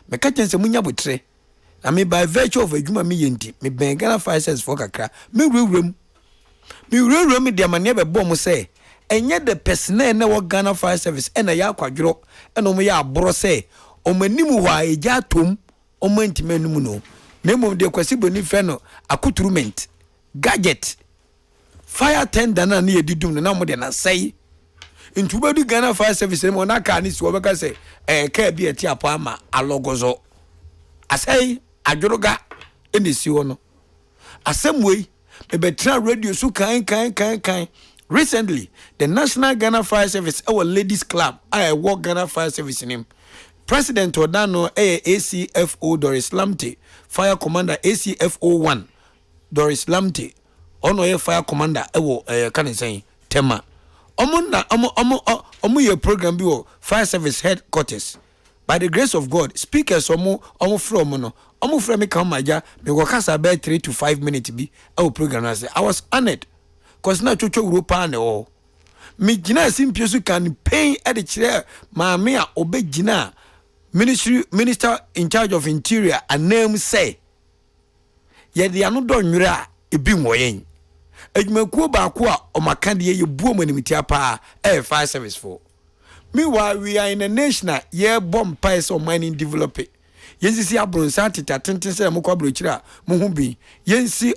me ka chen se munya botre na me by virtue of adwuma me yenti me ben Ghana Fire Service for kakra me wurawuram me de amane be bom say enye the personnel na wo Ghana Fire Service na ya kwadworo na mo ya aboro say omanimu hɔ a eja tom omantimanum no na mom de kwasi boni fe no accoutrement gadget fire tender na yedidum no na mo de na say into bedu Ghana Fire Service mo na ka ni si obeka say ka bi eti apo ama alogozo asai adworoga enisi wo no asemwe me betra radio so kan recently the National Ghana Fire Service our ladies club I work Ghana Fire Service name President Odano ACFO Doris Lamte Fire Commander ACFO 1 Doris Lamte ono ye fire commander ewo kan say tema omo your program bi wo Fire Service headquarters by the grace of God speakers omo from no omo from me come maja me go kasa about 3 to 5 minutes bi ewo program na say I was honored cause na chocho Europa na o me gina simpio so campaign e de kire maame a obegina minister in charge of interior and name say ye de ano do nwura ebi nwoyen adwumakuo ba ko a omaka de Yebooah manimiti apa Fire Service for meanwhile we are in a nation ye bomb pies of mining develop yensi abronsa teta tenten se mo kwa brochira mo hu bi yensi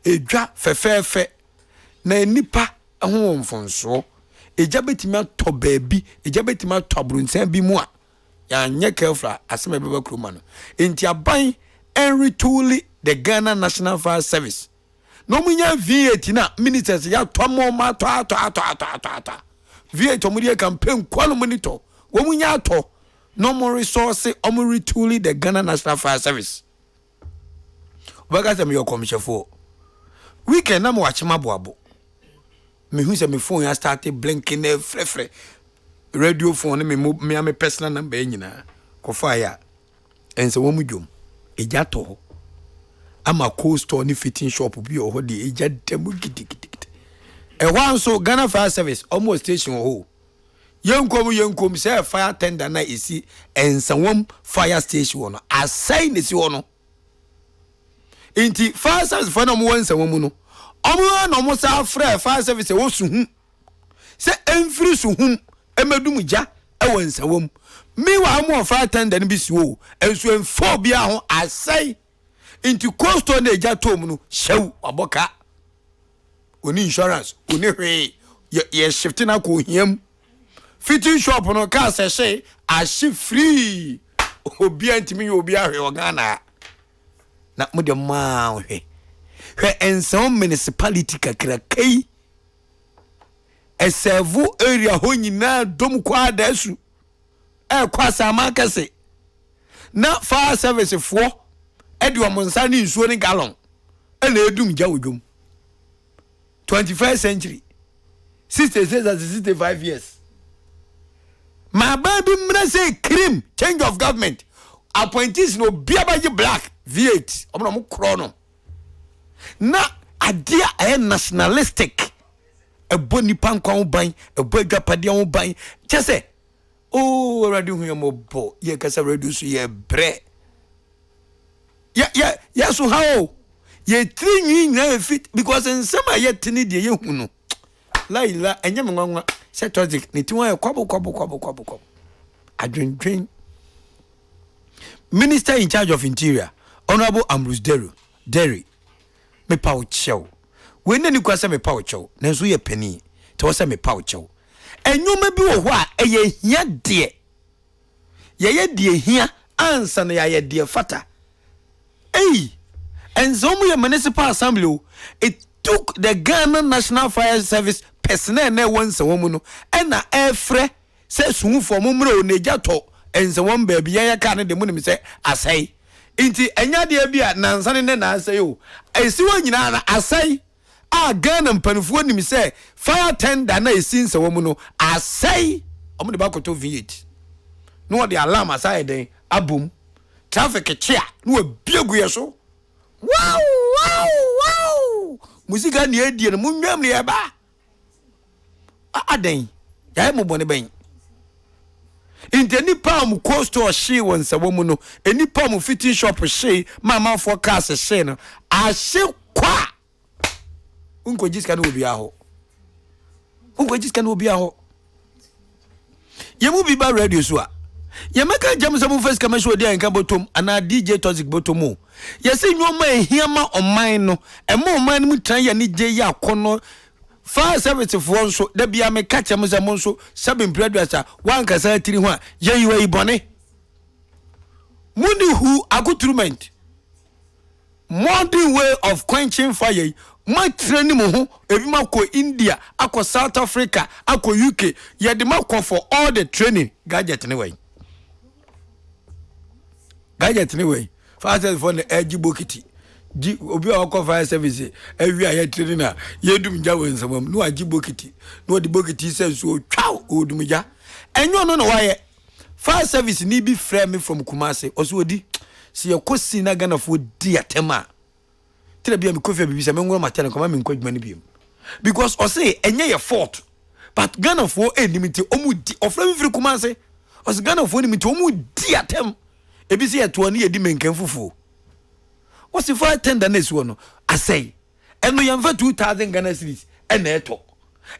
edwa fefefe na nipa ho mfonso eja betima to baabi eja betima to abronsa bi mu a ya nye kefra asema beba kroma no enti aban enretuli the Ghana National Fire Service no munya V8 na ministers ya tomo ma to V8 omuri campaign kwalo monitor wo munya ato no more resource retuli the Ghana National Fire Service obaga se me your commission for weekend na mo wachima boabo me hu se me phone ya started blinking frefre radio phone me personal number nyina ko fire ense wo mudwom eja to ama cold store ni fitting shop bi o ho de eja demu gidigidi Ekwanso Ghana Fire Service almost station ho yenkom say fire tender na isi ensawom fire station no assign isi ho no inti fire service for no mo ensawom no omo no mo sa frɛ fire service wo suhu se emfiri suhu emedum ja ewo ensawom mi wa mo fire tender no bi si wo enso enfo bia ho assign inti cost on eja tom no hyew aboka oni insurance oni hwe ye shift na ko hiam fitting shop no ka se ahye free obi antimi obi ahwe o Ghana na mo de ma hwe enso municipality kakra kai eservo area ho nyina dom kwa dasu kwasa makase na fire service fo edi omonsa ni nsuo ni gallon na edum ja odwom 21st century 65 years my baby mna say cream change of government appointees no biabaji black V8 omno mo kro no na adia nationalistic eboni pankwan ban ebadwapade ho ban chese oh radio hu yemo ye kasa radio so ye bre ya so how ye trinwi na fit because in some ye tini de ye hu no laila enye menwanwa se toxic ni tiwa ye kwabo adwendwen minister in charge of interior honorable Ambrose Derry me pawo chew we nani kwasa me pawo chew na so ye pani to wasa me pawo chew enwoma bi wo ho a eye hia de ye de hia ansa na ye de fata and some municipal assembly it took the Ghana National Fire Service personnel na once a woman and na efre say sun for mumro neja to and so one baby ya kan de munim say asai inti enya de bia nansane ne na asai o esi wo nyina na asai a Ghana mpanfo nim say fire tender na esi nse wo mu no asai omo de bakoto V8 no the alarm asai den abum traffic chia no biegu yeso wow musika ni edie no munwam ne ba aden ya mo bone ben Into any palm coast or she once a woman, any palm fitting shop or she, mamma for cast a shane. I say, qua. Uncle just can be a ho. Uncle just can be a ho. You will be by radio, so. Yamaka jam some first commercial there in Cabotum and our DJ Toxic Botomo. Yes, no man hear ma on mine no, and more man will try and need ya corner. Fire service of one so there be a me catch a monso, subbing predecessor, one cassa 31, January bonnet. Mundi who a good instrument. Modern way of quenching fire. My training mo every mako India, ako South Africa, ako UK, ya the mako for all the training gadget anyway. Gadget anyway. Fast for the edgy bokiti. Obi a fire service every year training na yedum jawo nsam no agibokiti no the bokiti says so chow odumja enyo no why fire service ni bi frame from Kumasi oso odi se yakosi na Ghana fo di atema tire bia me kofi bibi se me ngoro matene koma me nkwadwuma ni biem because o say enye ye fault but Ghana fo enimiti omu di oframe free Kumasi o say Ghana fo enimiti omu di atem ebi se yeto ne yedi menkan fufu. What's the fire tenderness one? I say, and we have 2,000 Ghana cedis and a talk.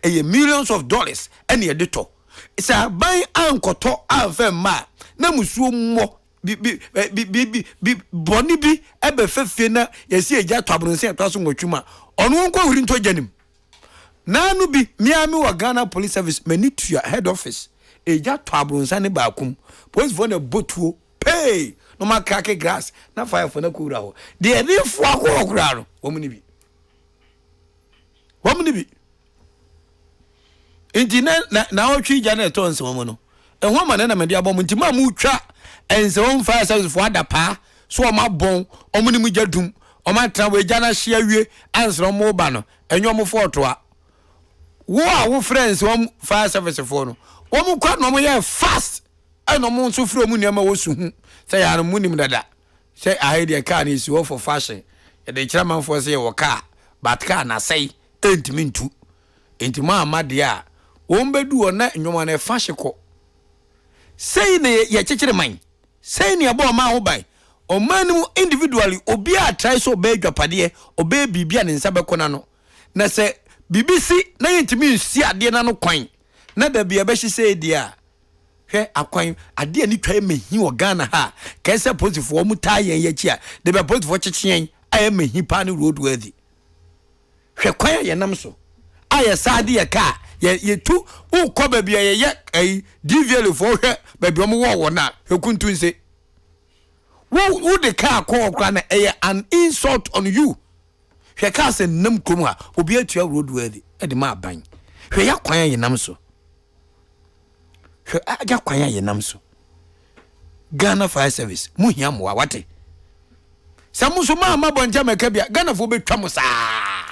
A millions of dollars and a dito. It's a buy uncle talk and fair ma. Namusu mo be bonny be ebe fefina. You see a jar tabron say a thousand chuma. On one go into Janim. Nanu be Miami or Ghana Police Service may need to your head office. A jar tabron sani bakum. Post for the boat to pay. No ma kake grass na fire for na kura ho de eri fo akọ kura no womni bi enti na otwi ja na to nsem mo no ehwa ma na me de abom enti ma mu twa ense won fire service fo adapa so o ma bon omni mu jadum o ma tra we ja na hia wie ansro mo ba no enyo mo fo to a wo friends won fire service fo no wo mu kwa no mo ye fast eno mo so fro mu niam wo su hu say ya munim dada say I hear car ni si for fashion e de chairman for say wo car but car na say entimi ntu entima amade a wo mbedu ona nwoma na fashion ko say ne ye chechire man say ne abo ma ho bai o man individually obi a try so be dwapade obe bibia ne nsa bekona no na say BBC na entimi nsi ade na no kwan na da bia be hye say dia hwe akwan ade ani twa mehi wo Ghana ha ka se positive mu ta yen ya chi a de be positive chechien aye mehi pa ne road worthy hwe kwan ye nam so aye sade ye ka ye tu u ko ba bia ye ai DVL fo hwe ba bi omo wo na hekuntu nse wo de ka ko kwa na aye an insult on you hwe ka se nam krom ha obi atua road worthy e de ma ban hwe ya kwan ye nam so aja kwanya ye namso Ghana Fire Service mu hia mo wate samuso ma bonja meka bia Ghana fo betwa mo saa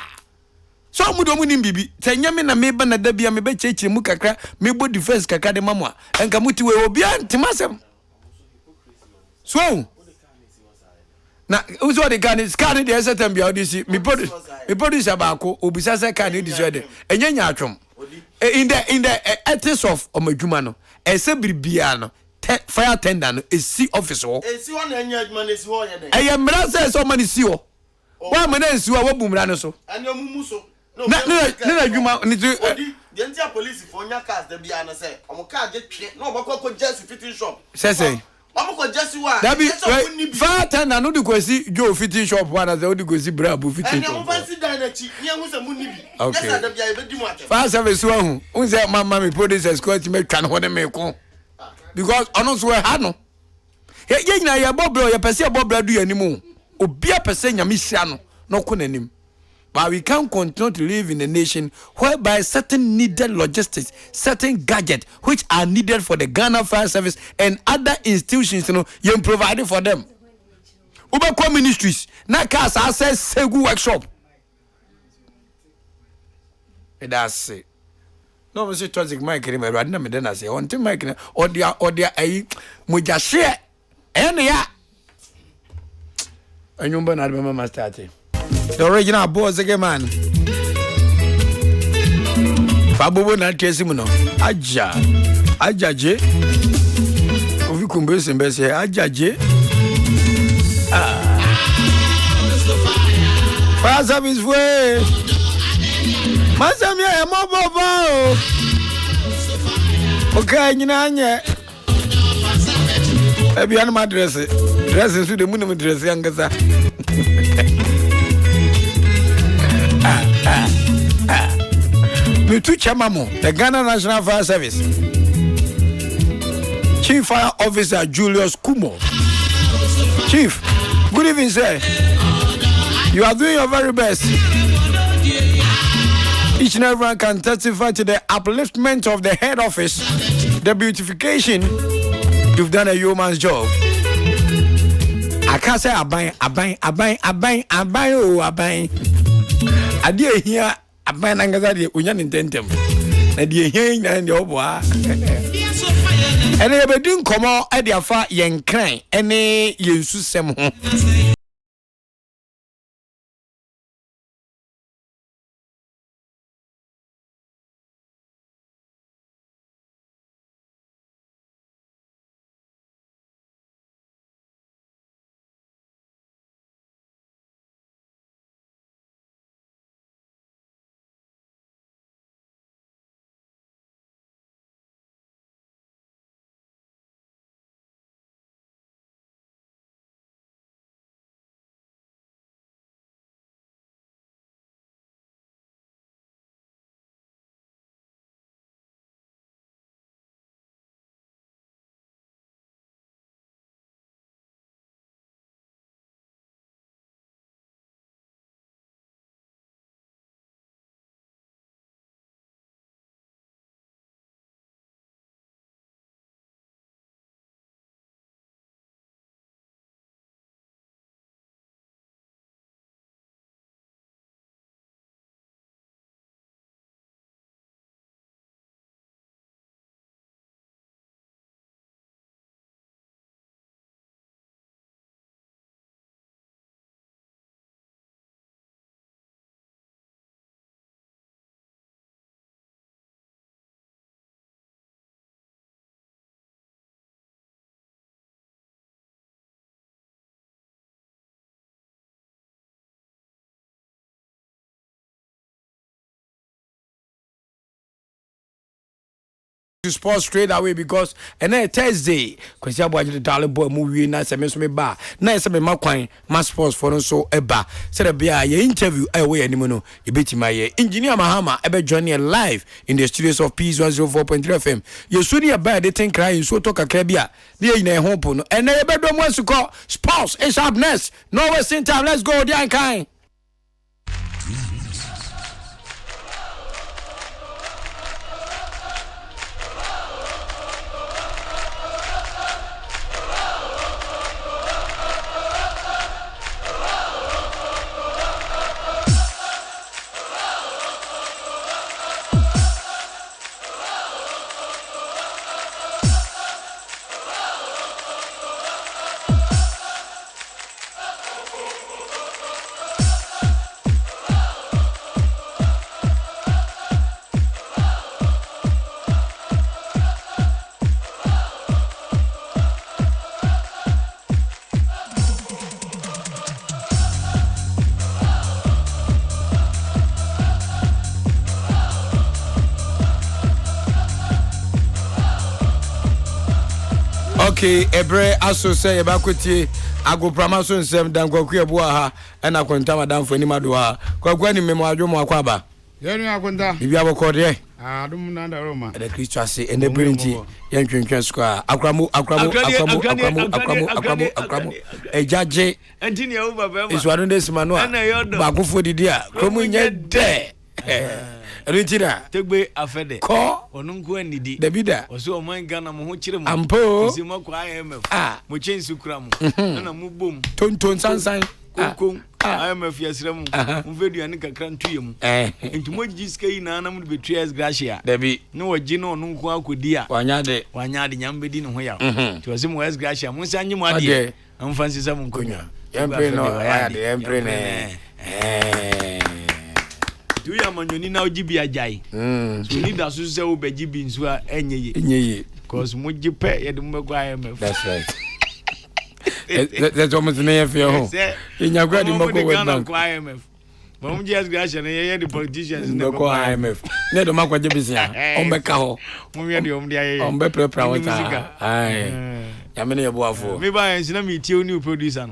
so mu do mu nim bibi tanya me na me ba na da bia me be chechire mu kakra me bo defense kakra de mamo a enka muti we obi antimasem so na uzo de Ghana scan de setem bia odisi me produce abako obisa se kan de so de enya atwom in the ethics of omadwuma no ese bribia no fire tender no esi office ho esi ho na enya adwuma na esi ho ye den eye mra se so ma ni si ho wa ma na esi ho wabu mra no so ani omumu so na adwuma ni de ntia police for nya cars da bia na se omo car je twe na obakọ just fitting shop se omo just wa fire tender no de kwesi jo fitting shop wa na se o de kwesi Brebre fitting shop ani omo fancy dan na chi ni hu se mu ni bi yes da bia e be di mu atem fire service wa hu unse mama me produce squad me twa no ho de me ko because ono so ha no ye nyina ye Brebre ye pese Brebre du yanimu obi a pese nyame hia no ko nanim. But we can't continue to live in a nation whereby certain needed logistics, certain gadgets which are needed for the Ghana Fire Service and other institutions, you provided for them. Ubako ministries, na cars access Segu workshop. That's it. No, Mr. Toxic Mike, I didn't know then I say, on to Mike or their a Mujashia and ya. I remember not my starting. The original boss again, man. Fabu na kesi muno. Aja je. kumbesi mbese ajaje. Fire service way. Masamia ya mobobo. Okay, nyinanye. Ebi anu ma dress. Dress su de munu dress yangasa. Me tu chamamo, the Ghana National Fire Service. Chief Fire Officer Julius Kumo. Chief, good evening, sir. You are doing your very best. Each and everyone can testify to the upliftment of the head office, the beautification. You've done a yeoman's job. I can't say abang. I dear here, abang angazadi, unyan intentem. I dear here, and your boy. And they were doing come out at their far young crying, and they use some. To sports straight away because and then Thursday because you boy the dollar boy movie na se me so me ba na se me makwan ma sports for no so eba se the bia ye interview away animo no e betima ye engineer Mahama ebe join here live in the studios of Peace 104.3 FM ye so ne ba de ten cry so to kakra bia na ye na ho po no and na ye be do mo suko sports is up next no wasting time let's go the Ahenkan. Okay, Brebre aso say Yebooah ago pramaso nsem dan kwaku Yebooah ha na kwanta madam fo ni mado ha kwaku ani memo adwomo akwaba yenu akwanta bibi abokode adum na da Roma the Christ ase and the brinti yan twentwen square akramo ejaje antini ya uba bema iswanu desima no ba kofo didi a kromu nye de Ritira tegbe afede ko onunku anidi Davida oso oman Ghana mo ho kire mo ampo sima kwa IMF mo chensu kura mo na mo bom tonton sansan kokon IMF yasira mo mvedu ani kakra ntuye mo enti mo jiska yi na mo be trias gracia Davi no waji no onunku akodi a wanyade nyambedi no ho ya ti wase mo es gracia mo sanyi mo ade amfansi sa mo nkonya yempre no yempre ne do ya manyoni na ojibi ajai so leader so se wo beji bi nso a enye because muji pe ye dum go IMF. That's right. That's almost near for home. In your grad in Boko IMF. But muji as gracious ye the politicians in the IMF. Never mark what you be saying. On Becao. Mumia the on Brebre Prawater. Aye. Yamini Yebooah. Maybe I am meet you new producer.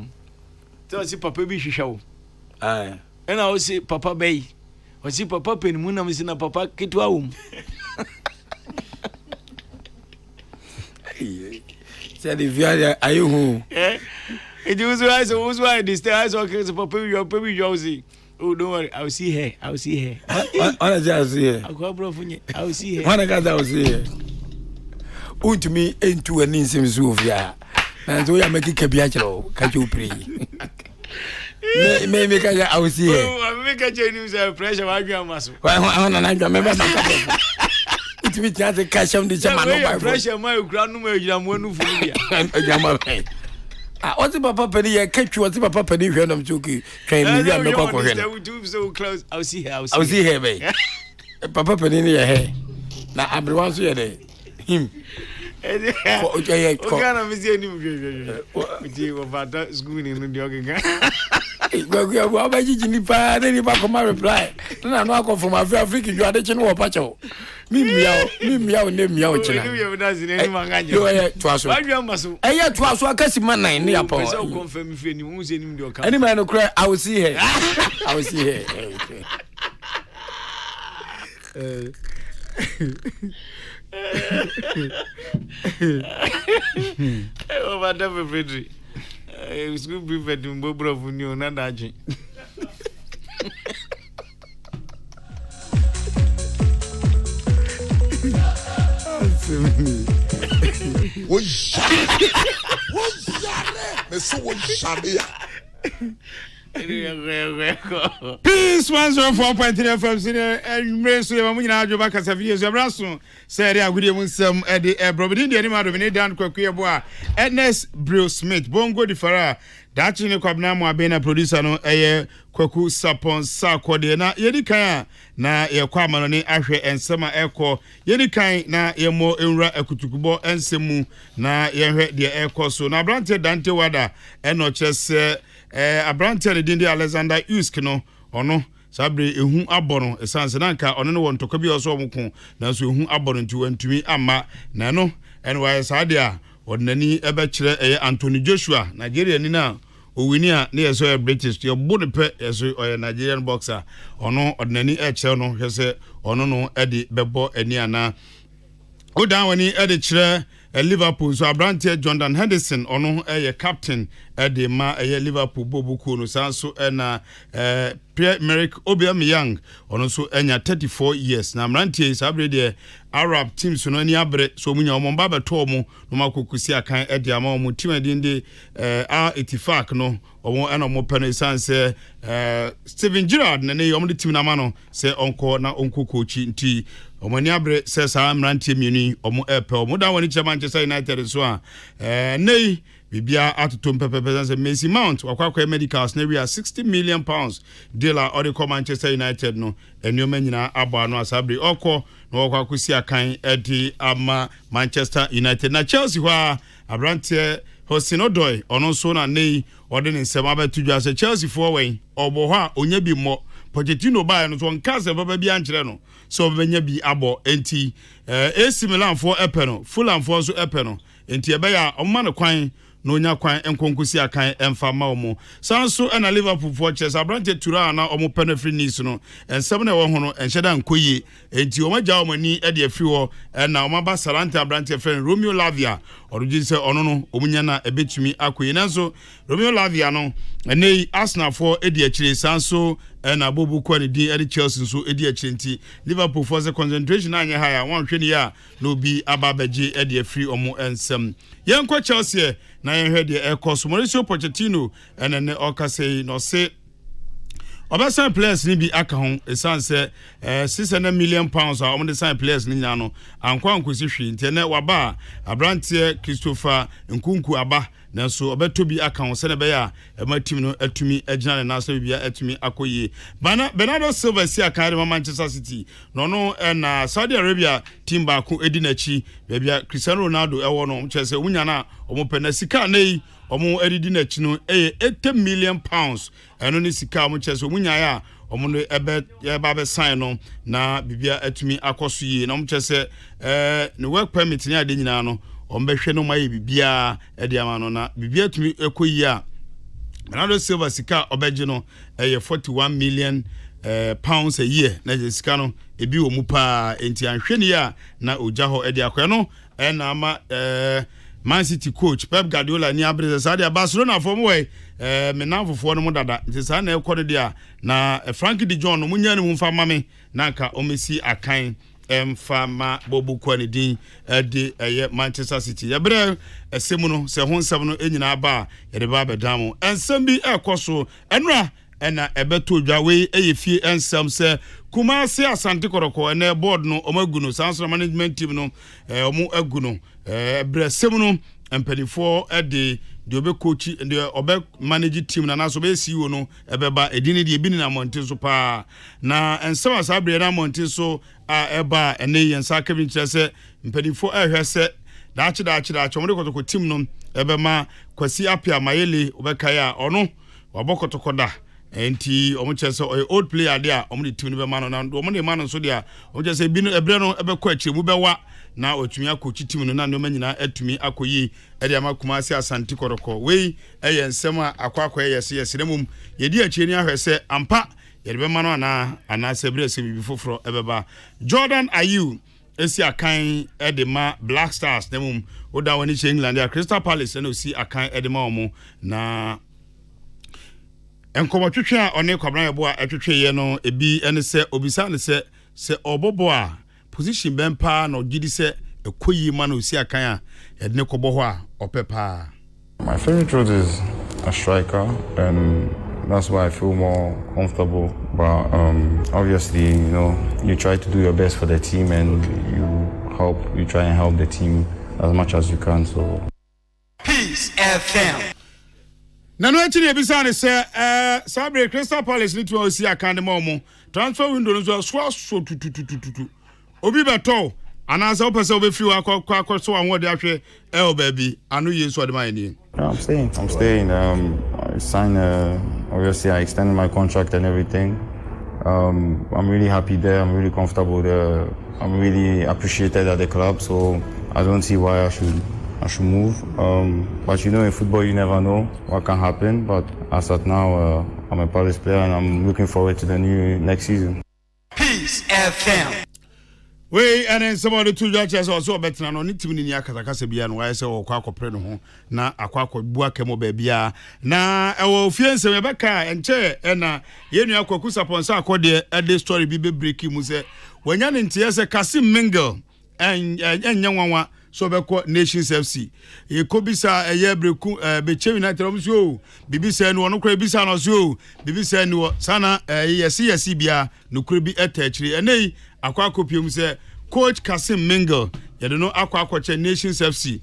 So see Papa be show. Aye. And I will say Papa Bay. Or see Papa Pen Muna is in a Papa Kitwaum. Said if you are you home? Eh? It was why this stairs okay, so Papa, your baby Josie. Oh, don't worry, I'll see her. I'll see her. I just see her. I'll see her. When I got out here. To me into an instant Sofia. And so I make it Cabiachero. Can you pray? Maybe I will see her. I make a change pressure. I got muscle. Why, I remember it means that the cash on the German pressure. My grandmother, I'm one for me. What's the Papa Penny? I kept you. What's the Papa Penny? When I'm joking, train me. I'm not so close. I'll see her. I'll see her, babe. Papa Penny in your hair. Now, I'm the one who there. Him. Okay, kind of is any of school in the yoga. Well, by Jinipa, then you back on my reply. Then I know from my African, you are the general Pacho. Me meow, name meow. You are twice. I am twice. I can see my name near Paul. So confirm if anyone send him your any man who cry, I will see her. I will see her. Oh, Madame Brebre. It's good to be in Brebre for you, not Aji. Peace 104.3 FM senior and race we na ajoba kasafie so abraso say dia gudie mun sam e de Brebre de ma do me dan kwaku Yebooah Ernest Brew Smith bongo di fara dachi ne kwabna mu abena producer no eye kwaku sapon sakode na yedi kan na ye kwama ne ahwe ensema ekọ yedi kan na ye mo enwura akutukubo ensemu na ye hwe de ekọ so na brante dante wada eno chese Abrante de Alexander Usk no ono sabre ehu abono esanse nanka ono ne wontoka bi oso omko na so ehu abono nti wantumi amma na no enwa saade a odnani ebe kire Anthony Joshua Nigeria ni na owini a ne yeso British ye bode pe yeso Nigerian boxer ono odnani kire no hwese ono no ede bebo ani ana odan wani ede kire Liverpool so Abrante Jordan Henderson ono captain de ma Liverpool bobuku no sanso na Pierre-Emerick Aubameyang ono so enya 34 years na Abrante sabre de Arab teams no ni abre so munya omba beto mu no makokusi akan de ama mu team de Itifak no omo ena mo peno sanse Steven Gerrard na ne omo de team na ma no se onko na onko coach nti omani abre se sa Abrante mieni omo epe omo da woni che Manchester United so a nei bibia atotom pepe say Mason Mount wakwa medicals na we are 60 million pounds dealer or the Manchester United no enyoma nyina abo no asabre okọ na wakwa kusi akan edi ama Manchester United na Chelsea hwa Abrante Hosinodoy ono so na nei ode ne nsem abetudwa say Chelsea for wen obo hwa onya bi mo Pochettino ba no so nkaze baba bi ankyere no so benya bi abo enti AC Milan for epeno Fulham for so epeno enti ebe ya omma no kwan no nya kwan enkonkusi akan emfa ma omo sanso na Liverpool for Chelsea Abrante Tura na omo penalty nice no ensem na wo ho no enhyeda nkoye enti omaja omani e de afi ho na omaba Salante Abrante friend Romeo Lavia oruji se ono no omunya na ebetumi akoye nanso Romeo Lavia no nei Arsenal for e de akire sanso na bobu kwa ne din e Chelsea so e de akire nti Liverpool for the concentration anya higher one hwe ne ya no bi ababaje e de afi omo ensem yenkwa Chelsea na yenhwe de ekos Mauricio Pochettino enene okase no se obasan players ni bi aka ho esanse 600 million pounds a omde sign players ni nyano ankwa nkosi hwe ntene waba Abrante Christopher Nkunku aba nanso obeto bi aka ho se ne be ya ema team no atumi agina ne naso bia atumi akoye Bernardo Silva si aka de Manchester City no na Saudi Arabia team ba ko edi na chi bia Cristiano Ronaldo ewo no chese wunya na omo pe na sika na yi omo edidi na chi no 80 million pounds eno ni sika omo chese wunya ya omo no eba be sign no na bibia atumi akoso yi na omo chese ne work permit ni ade nyina no ombehwe no maye bibia ede ama no na bibia atumi ekoyi a Bernardo Silva sika obeje no 41 million pounds a year na sika no ebi wo mu pa enti anhwene ya na oja ho ede akwa no na ama Man City coach Pep Guardiola ni abreze Saudi Barcelona for mo menamfofo no mo dada nti sa na ekode dia na Frankie de Jong no munya ne mu mfa mame na nka omesi akan mfama bobu kwani din de Manchester City yabre esemu no se ho nsem no enyina ba yede ba bedamo ensem bi ekoso enra ena ebeto dwawe eyefie ensem se Kumasi Asante Koroko ene board no omaguno Sanso management team no omo aguno ebre esem no empedifo de obe coach de obe manage team na so be CEO no ebeba edini de ebini na monte so pa na ensem asabre na monte so eba ene yensa Kevin Chese mpedifo ehwese daachi omode kotoko team no ebema Kwasi Apia Mayele obekaya ono wabokotokoda enti omo chese old player there omo de team no be man na omo de man so there omo chese bi no ebre no ebekọ akyemu bewa na otumi akochi team no na no manyina atumi akoyi ede ama Kumasi Asante Koroko we ensem akwa yese remum yedi akyeni ahwese ampa yede be man ana sebre se bi foforo ebeba Jordan Ayew esi akan edema Black Stars nemum oda woni che England ya Crystal Palace na osi akan edema omo na enkomo twetwe a one Kwabran Yebooah atwetwe ye no ebi ene se obisa ne se obobo a position bempa na ogidi se ekoyi ma na osi akan a yede ne kobo ho a opepa. My favorite role is a striker, and that's why I feel more comfortable. But obviously, you try to do your best for the team, and you try and help the team as much as you can. So, Peace FM. Nano actually ebisa ne se Sabre Crystal Palace ni to osi akan de mo transfer window no so tututututu obi beto anasa opese obefiri akwa so anwo de ahwe baby anu yesu de man ni. I'm staying. I signed. Obviously, I extended my contract and everything. I'm really happy there. I'm really comfortable there. I'm really appreciated at the club. So I don't see why I should move. But in football, you never know what can happen. But as of now, I'm a Palace player, and I'm looking forward to the next season. Peace FM. We and then some of the two judges also better no ni timi ni akasa bia no why say o kwa akopre no ho na akwa akobua kemo ba bia na ewo fiense we beka enche na yenu akwaku saponsa akode ade story bi be break mu se wanya ne ntie se Kasim Mingle enya nwanwa so beko Nations FC ye kobisa Yebreku Beche United omso bibisa no no kra bisa no so bibisa ni sana yesi bia no kra bi etachiri enei akwa kopium se coach Kasim Mingle yede no akwa Nations FC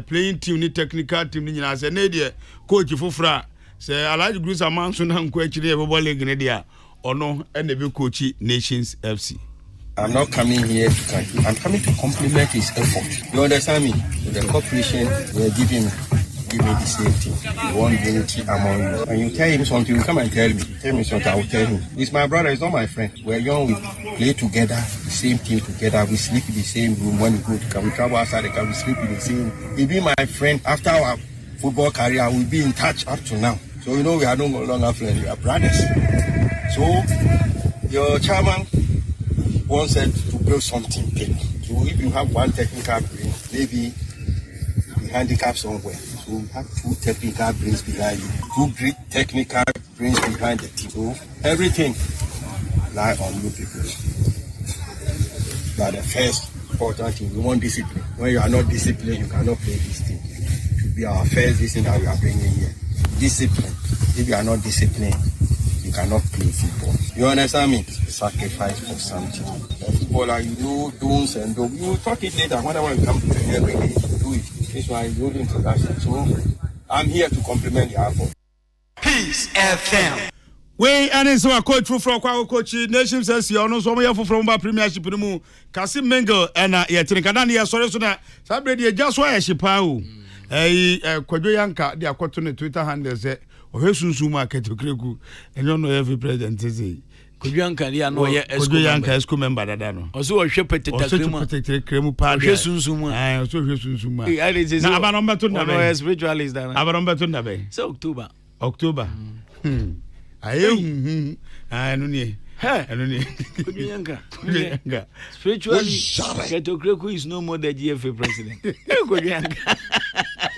playing team ni technical team ni nyina se ne de coach fofra se Alhaji Grusa Manso na nko akire e bobo league ne dia ono ene be coach Nations FC. I'm not coming here to thank. I'm coming to compliment his effort. You understand me? With the cooperation we're giving the same thing. We want unity among you. And you tell him something, you come and tell me. Tell me something, I will tell him. He's my brother, he's not my friend. We're young, we play together, the same team together. We sleep in the same room. When we go to camp, we travel outside the camp, we sleep in the same room. He'll be my friend. After our football career, we'll be in touch up to now. So we are no longer friends, we are brothers. So your chairman wants to build something big. So if you have one technical brain, maybe you handicap somewhere. So we have two technical brains behind you, two great technical brains behind the team. So everything lie on you people. But the first important thing, we want discipline. When you are not disciplined, you cannot play this team. It should be our first thing that we are bringing here. Discipline. If you are not disciplined, you cannot play football. You understand me? Sacrifice for something. The footballer, you know, don'ts and don'ts. You will talk it later. Whenever you come to the do it. This one is good introduction. So I'm here to compliment the effort. Peace FM. We and so a coach from coach nation says you know so many from premiership mu Kasim Mingle and yetinkanani sorry so na sabredi just why she pa o Kwadwo Yanka they akoto ne Twitter handle say ohwesunsu market okreku enyo no every president say Kwadwo Yanka dia no ye Kwadwo Yanka esco member dada no oso ohwe peteta kremu pa ohwesunsu mu oso ohwesunsu mu na abanomba to na be spiritualist dana abanomba to na be so October aye anu ni anu ni Yanka spiritually Ketokreku is no more the GFA president Kwadwo Yanka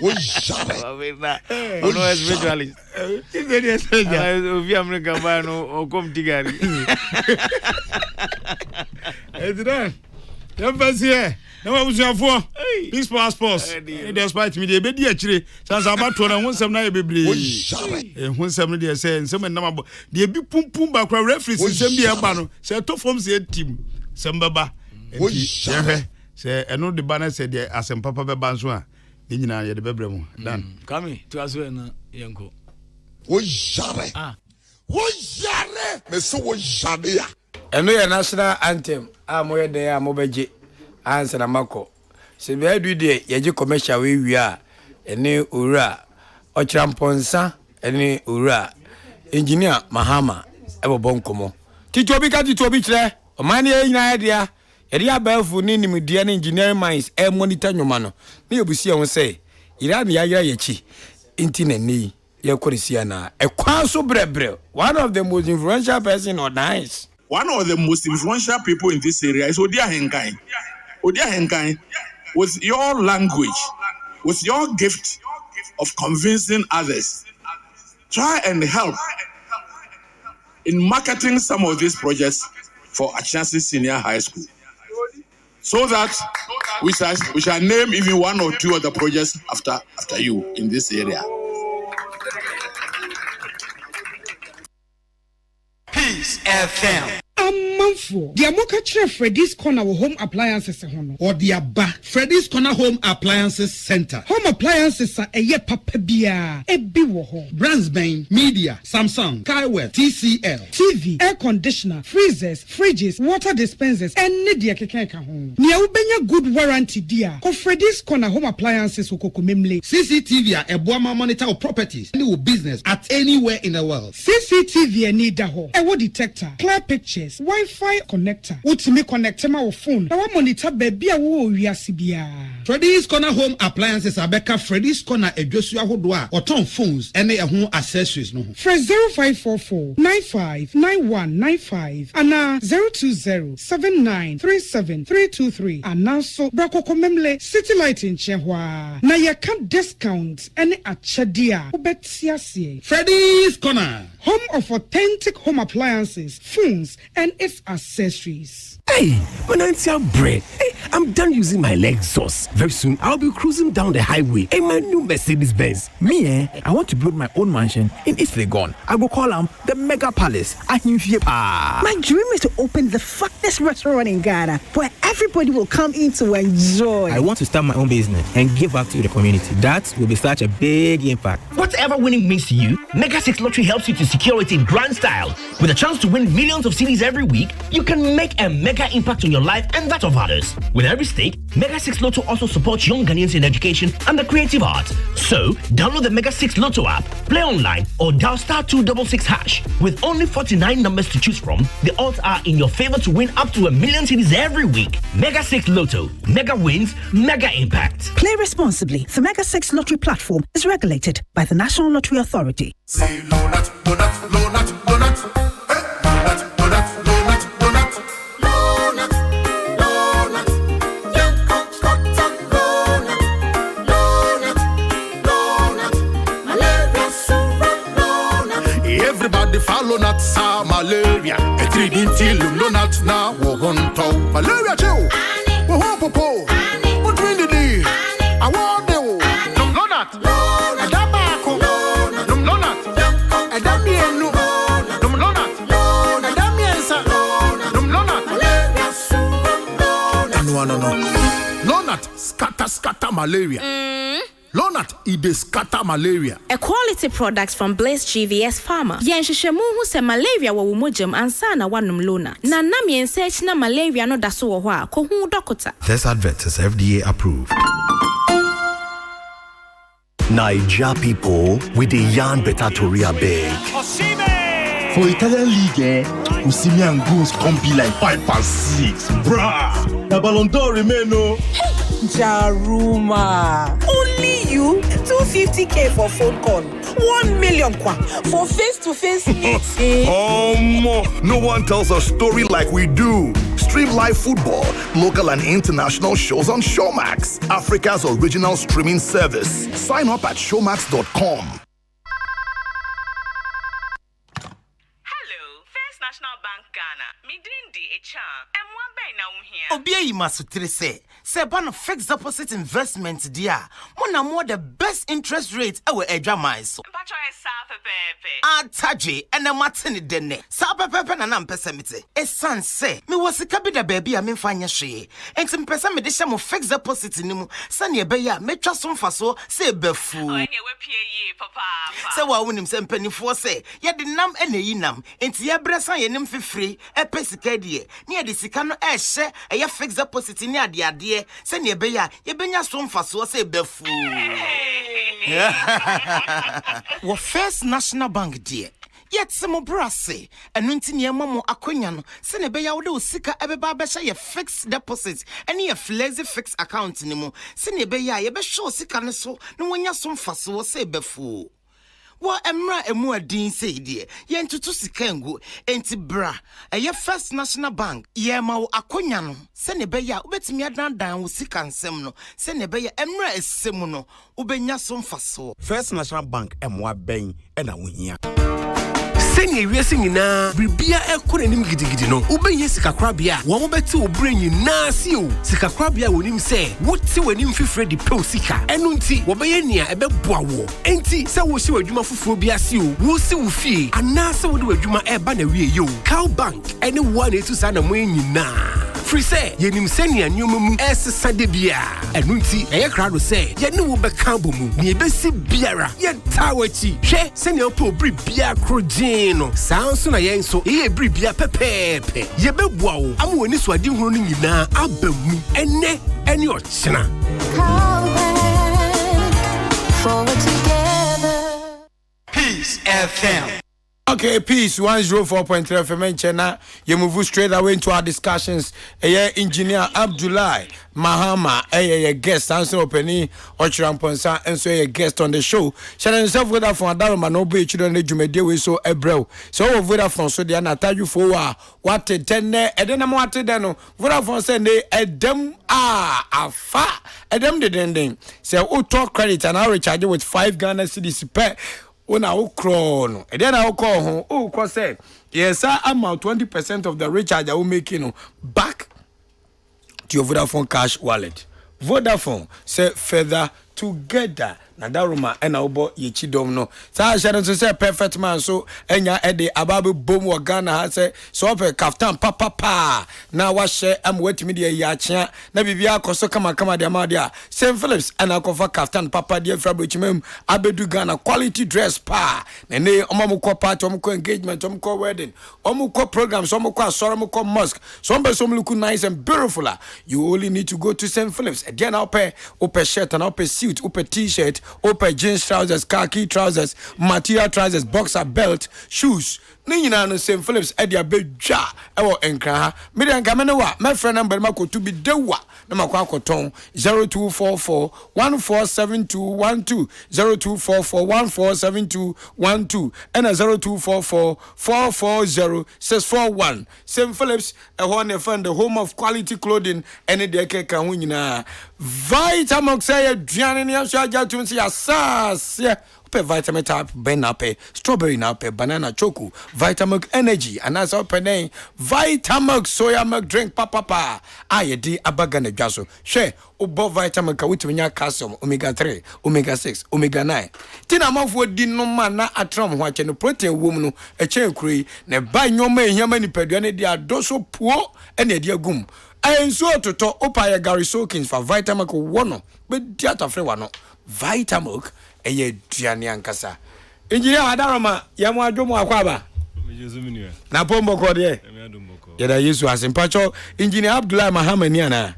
o jare ono spiritualist ovi America ba no o kom tigari edran yambasie na wa busuafo peace passports despite me dey be di akire sansa abato na honsem na ye bebre honsem no dey say nsem na mabo dey bi pumpum ba kwa referee nsem bi e ba no say to form say team sem baba say eno de ba na say dey asem papa be ba nso a ni nyina ye de bebre mu dan Kwame to aso na yenko o jare me so o jare ya eno ye national anthem a mo ye dey a mo beje answer na mako se be adu de ye commercial we wi a ene owura ochramponsa ene owura engineer Mahama ebobo nkomo titobi ka titobi kire o mani e nyina ye dia ye dia bafu ni nimdia na engineering minds e monitor nwoma no na yebusi e ho say ira na ya yechi inti na ni ye korisia na Ekwanso Brebre, one of the most influential person on nice. One of the most influential people in this area is Ahenkan. Ahenkan, with your language, with your gift of convincing others, try and help in marketing some of these projects for Achansi Senior High School, so that we shall name even one or two of the projects after you in this area. Peace FM. Amanfo dia moka kire Freddy's Corner home appliances hono or dia ba Freddy's Corner Home Appliances Center. Home appliances are eye papa bia ebi wo ho. Brands ben Media, Samsung, Kaiwell, TCL, TV, air conditioner, freezers, fridges, water dispensers any dia keke ka ho. Nia ubenya good warranty dia. Ko Freddy's Corner Home Appliances okokomemle. CCTV a eboama monitor of properties any business at anywhere in the world. CCTV any da ho. Ewo detector, clear pictures, Wi-Fi connector. Utimi connect ma wo phone. Na wa monitor baby a wo wiase bia. Freddy's Corner Home Appliances abeka Freddy's Corner edwosu ahodo a oton phones ene ehun accessories no ho. Fresh 0544 959195 ana 0207937323 ana so brakokomemle City Light in Chehwa. Na ye can discount ene achedia obetiasie. Freddy's Corner, home of authentic home appliances, phones, and its accessories. Hey, when I'm bread, hey, I'm done using my Lexus. Very soon, I'll be cruising down the highway in my new Mercedes-Benz. Me, I want to build my own mansion in East Legon. I will call them the Mega Palace. My dream is to open the finest restaurant in Ghana, where everybody will come in to enjoy. I want to start my own business and give back to the community. That will be such a big impact. Whatever winning means to you, Mega 6 Lottery helps you to secure it in grand style. With a chance to win millions of cedis every week, you can make a mega impact on your life and that of others. With every stake, Mega 6 Lotto also supports young Ghanaians in education and the creative arts. So, download the Mega 6 Lotto app, play online, or dial *266#. With only 49 numbers to choose from, the odds are in your favor to win up to 1 million cedis every week. Mega 6 Lotto. Mega wins, mega impact. Play responsibly. The Mega 6 Lottery platform is regulated by the National Lottery Authority. Everybody follow not sa malaria. A treating till you not now. Won't talk malaria too. Won't popo. What really the I want you. No not. A dabaco. No not. A damiano. No not. A damiansa. No not. No not. Scatter malaria. Lonat, it is scatter malaria. A quality product from Blaze GVS Pharma. Yen shishemu hu se malaria wa wumujum ansana wanum Lonat. Na nam yen search na malaria no daso wo hwa ko hu dokota. This advert is FDA approved. Naija people with the yarn better to big. For Italian League, Osimhen goals can't be like 5 and 6. Bruh, the Ballon d'Or remain no. Jaruma, only you 250k for phone call, 1 million kwa for face-to-face meeting. No one tells a story like we do. Stream live football, local and international shows on Showmax, Africa's original streaming service. Sign up at showmax.com. National Bank Ghana, Midindi Echan, and one bay now here. Obey Masutre say, Seban fixed deposit investment, dear. Mona more the best interest rate our Ejamaiso. But I saw Pepe. Ah, Taji, and a Martini Dene. Sapa Pepe and Ampesamite. A son say, me was a cabida baby, I mean, fine she. And some pesamidisham of fixed deposit in him. Sunny Beya, metro some faso, say befu. Oh, you Papa. So I win him some penny for say, yet the num and the inam, and Tiabra. Yenim fi free e pesika die near the sika no e hye e ya fix deposit ni ade se ne be ya ye benya so mfaso se befu wo First National Bank die yet some brase enu nti ne mamo akonya no se ne be ya wo de sika e be ba be hye ye fix deposit ene ye flexi fix account ni mu se ne be ya ye be show sika ne so no wonya so mfaso se befu. Wa emra emu adin say die ye ntutu sikangu enti bra eye First National Bank ye ma wo akonya no se ne be ya obetimi adandan wo sika nsem no se ne be ya emra esem no obenya so mfaso. First National Bank emwa ben na wo hia Seni wiase nyina bibia ekonenim gidigidi no ubenye sikakrabia wo mo beti obrenyi na si o sikakrabia wonim se wote wanim fifre di pe sika enu nti wo beye nia ebeboa wo enti se wo hye wadwuma fufuo bia si o wo si wo fie ana se wo de wadwuma eba na wie yo Cow Bank ene wo na etu sa na mo nyina free say yenim senia nyomamu esesa de bia enu nti eye krado say ye ne wo beka bomu ne ebesi biara ye tawachi hwe senia po obri bia krogin no sanso na yen so ye ebri bia pepepe ye beboa wo am woni so adi hunu nyina abamu ene ene ochina Peace FM. Okay, Peace 104.3 FM Chena. You move straight away into our discussions. Engineer Abdullah Mahama, a guest, answer opening, Ochram Ponsa, and so a guest on the show. Shall himself with us from Daruma, no be children, you may deal with so a bro. So, with us from so they are tell you for what a 10 and then I'm what to deno. Vodafone send a dem a fa, a dem the ending. Say, oh, talk credit and I'll recharge you with 5 Ghana cedis per. Una ukron and then I'll call home. Oh, cause say yes, I'm out 20% of the recharge I will make back to your Vodafone cash wallet. Vodafone say further together. Nadaruma and Obo Yichidom no. Sa sharon to say perfect man so enya ede ababu bom wa Ghana ha say so pe kaftan papa na wa share am wait media ya chia na bibia koso kama de amadia St. Phillips and akofa kaftan papa de frabochimem abedu Ghana quality dress pa na ne omamukọ party omukọ engagement omukọ wedding omukọ programs omukọ asoro omukọ mosque some person look nice and beautiful. You only need to go to St. Phillips again ope shirt and ope suit ope t-shirt open jeans trousers, khaki trousers, material trousers, boxer belt, shoes. Nina no St. Phillips Edia Beja ewo enkra. Median Kamenewa, my friend number mako to be dewa. Namakwa ton 0244 147212 0244 and a 0244 440 641. St. Phillips a one friend the home of quality clothing any deke kan winina. Vitamox say Gianni Shaja Tunsi asas. Pe vitamin type ben nape strawberry nape banana choco Vitamilk energy and as open name Vitamilk soya milk drink papa ayedi abagane dwaso hwe obo Vitamilk wutiminya calcium omega 3 omega 6 omega 9 tina mafo di no ma na atram ho ache no protein wom no eche nkuri ne ba nyoma ehiama ni padua ne dia doso puo ene dia gum enso toto opa ya Gary Soakins for Vitamilk wono be dia tafre wano Vitamilk eye duane ankasa. Engineer Adaroma yamo adwomo akwaba. Na pombo ko de. Yeda Yesu asimpacho Engineer Abdullah Mahamani ana.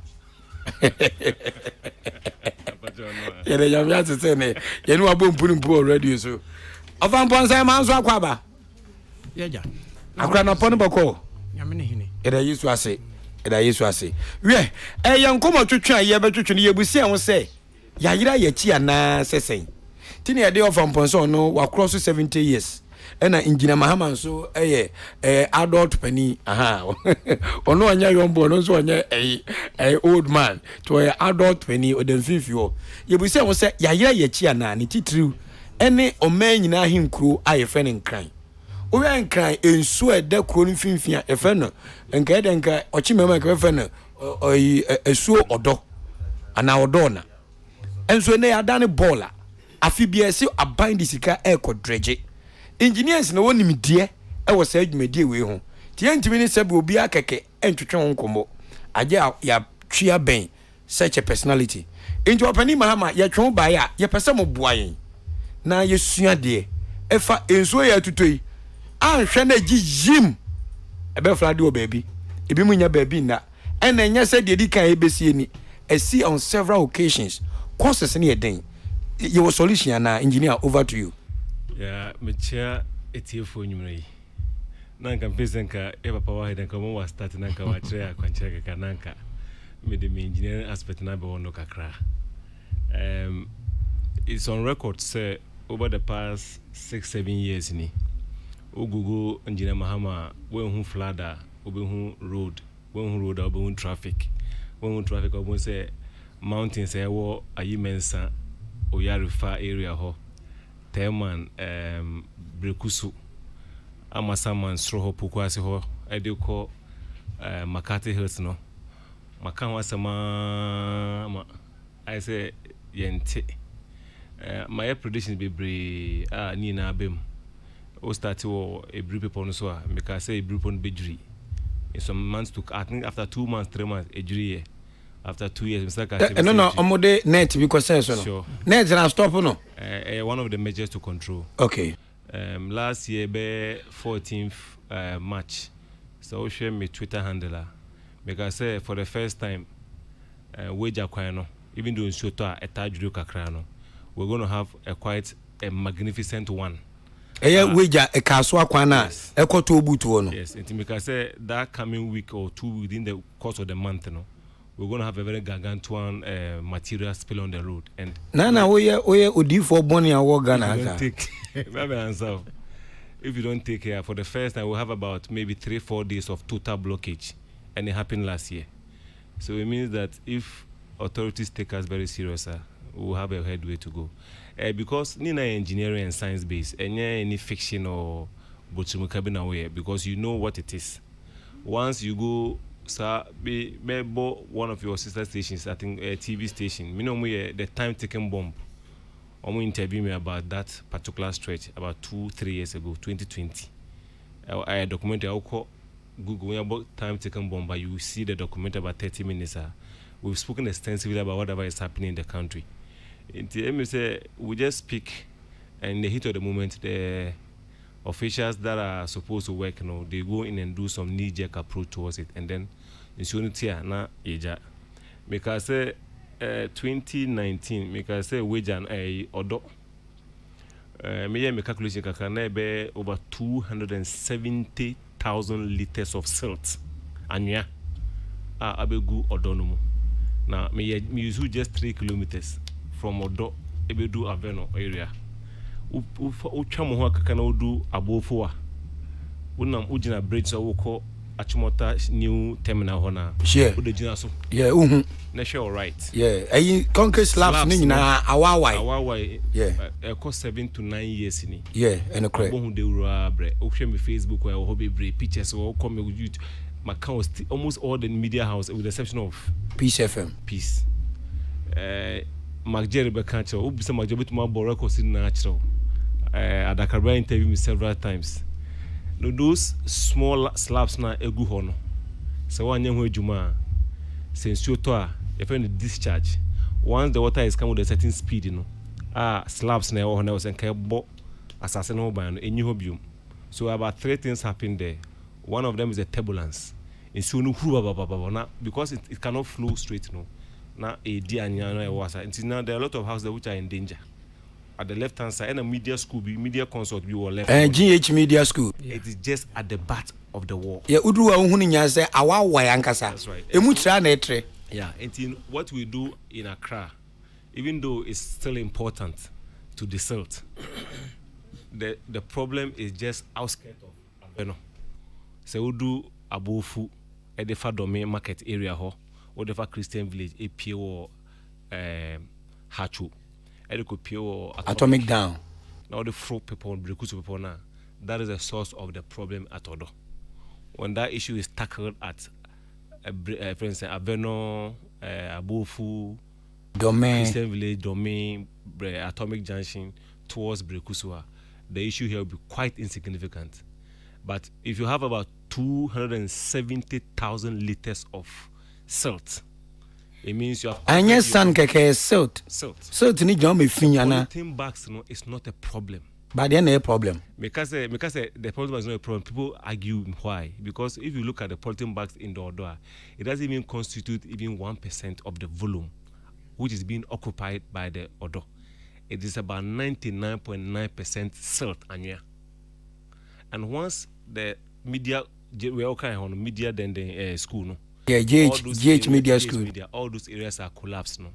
Yeda yamya tete ne. Yenu abompunumpu already so. Ofamponsa manso akwaba. Yeja. Akra na pon boko. Nyamene hini. Yeda Yesu ase. Yeda Yesu ase. We yankomo twetwa ye betwetwe ne yebusi an wo se. Yayira ye chi ana sesen. Tini ya dey ofamponsa no wa cross 70 years. Ena Engineer Mahama so adult penny ono anya yombo no so anya old man to adult penny o dem fifio ye bu se won se yayira ye chi ana ni titiriu ene o man nyina hinkro aye fe ne nkran o ya nkran ensu eda kro no finfia e fe no nka eda nka o chi mema ka fe no esuo odo ana odo na enso ne ya dane bola afi bia se aban disika e kodreje engineers na woni midie e wo sa adwumedie we ho tie ntimi ni sabe obi akeke entwetwe ho nkomo age ya twia ben such a personality enjo opani mahama ya twon ba ya ye pese mo boa yen na yesua de efa enso ya tutoi anhwe na gi yim ebe fra de o baabi ebi munya baabi na ena nya se de di kan ebesi ni esi on several occasions courses ni eden your solution na engineer over to you. Yeah, mechia etiefo nyumrei. Nanka mpesenka papa wa heda kama wa start nanka wa chira kwanchira kananka. Me the engineering aspect na be wono kakra. It's on record say over the past 6-7 years ni. Ogugo engineer Mahama when hu flada, obehu road, when hu road obehu traffic. When hu traffic obehu say mountains e wo ayimensa Oyarifa area ho. Teman Brekusu Amasaman Stroho Pukwasi ho Ediko Makati Hills no Makan wasama I say yente my predictions be Brebre ni na bem o start wo a Brebre people no so make I say a Brebre on bejuri in some months to I think after 2 months 3 months a jury after 2 years Mr. No omode net because sense no sure. Net na stop no one of the measures to control. Okay. Last year be 14th March so we share my Twitter handler because I say for the first time wage akwano even though in Soto etajuru kakra no we're going to have quite a magnificent one. Wage e kaso akwana ekoto obutu no. Yes, and because say that coming week or 2 within the course of the month no we're going to have a very gargantuan material spill on the road. And Nana, oye odi for Bonnie and Wogana. If you don't take care, for the first time, we'll have about maybe 3-4 days of total blockage. And it happened last year. So it means that if authorities take us very serious, we'll have a headway to go. Because Nina engineering and science based, and any fiction or botsumukabina way, because you know what it is. Once you go, sir, be one of your sister stations, I think a TV station. Me know the time taken bomb. Omo interview me about that particular stretch about 2-3 years ago, 2020. I documented. I'll call Google about time taken bomb, but you see the document about 30 minutes. We've spoken extensively about whatever is happening in the country. We just speak, and in the heat of the moment, the officials that are supposed to work, they go in and do some knee-jerk approach towards it, and then insurance na eja. Because 2019, because say wage and odo. Me calculation kakana be over 270,000 liters of silt. Anya abegu odonomo. Now me use just 3 kilometers from odo ebedu aveno area. Uchamo ho kakana odu abofoa. Unam ujina bridge so woko Achimota new terminal hona. Sure. Yeah, na sure right. Yeah. Ayi concrete slabs ni na awawai. Awawai. Yeah. Cost 7 to 9 years ni. Yeah, and correct. Abo hu de wura bre. O share me Facebook or hobby bre pictures or come with YouTube. My account almost all the media house with the exception of Peace FM. Peace. Mark Jerry Bekancho. O bisa Mark Jerry to my borako sin natural. Adakara interview me several times. No, those small slabs na egu hono. So one young ejuma since you to a discharge. Once the water is coming with a certain speed, slabs na or na was enke assassin no ban enyi hobium. So about 3 things happened there. One of them is a turbulence. In so no because it cannot flow straight no. Now a dianya no was now there are a lot of houses which are in danger. At the left hand side and a media school media consult we were left. GH media school. It is just at the back of the wall. Yeah, udru ahunu nya say awa wayankasa. That's right. Emu tra na etre. Yeah, and what we do in Accra, even though it's still important to the silt, the problem is just outskirts of Abeno. So we do Abofu at the Fadome market area ho, or the Christian village, APO Hachu, Edeko Atomic down. Now the fraud people, Brekusu people now, that is the source of the problem at Odo. When that issue is tackled at for instance, Abeno, Abofu, Domain, Christian village, Domain, Atomic Junction towards Brekusua, the issue here will be quite insignificant. But if you have about 270,000 liters of silt, it means you have. And yes, son, keke silt. Silt ni jom finya na. Polythene bags, is not a problem. But then a problem. Because the problem is not a problem. People argue why. Because if you look at the polythene bags in the Odoa, it doesn't even constitute even 1% of the volume which is being occupied by the Odo. It is about 99.9% silt annual. And once the media, we all kind of media then the school, no. Yeah, GH media school. All those areas are collapsed, no.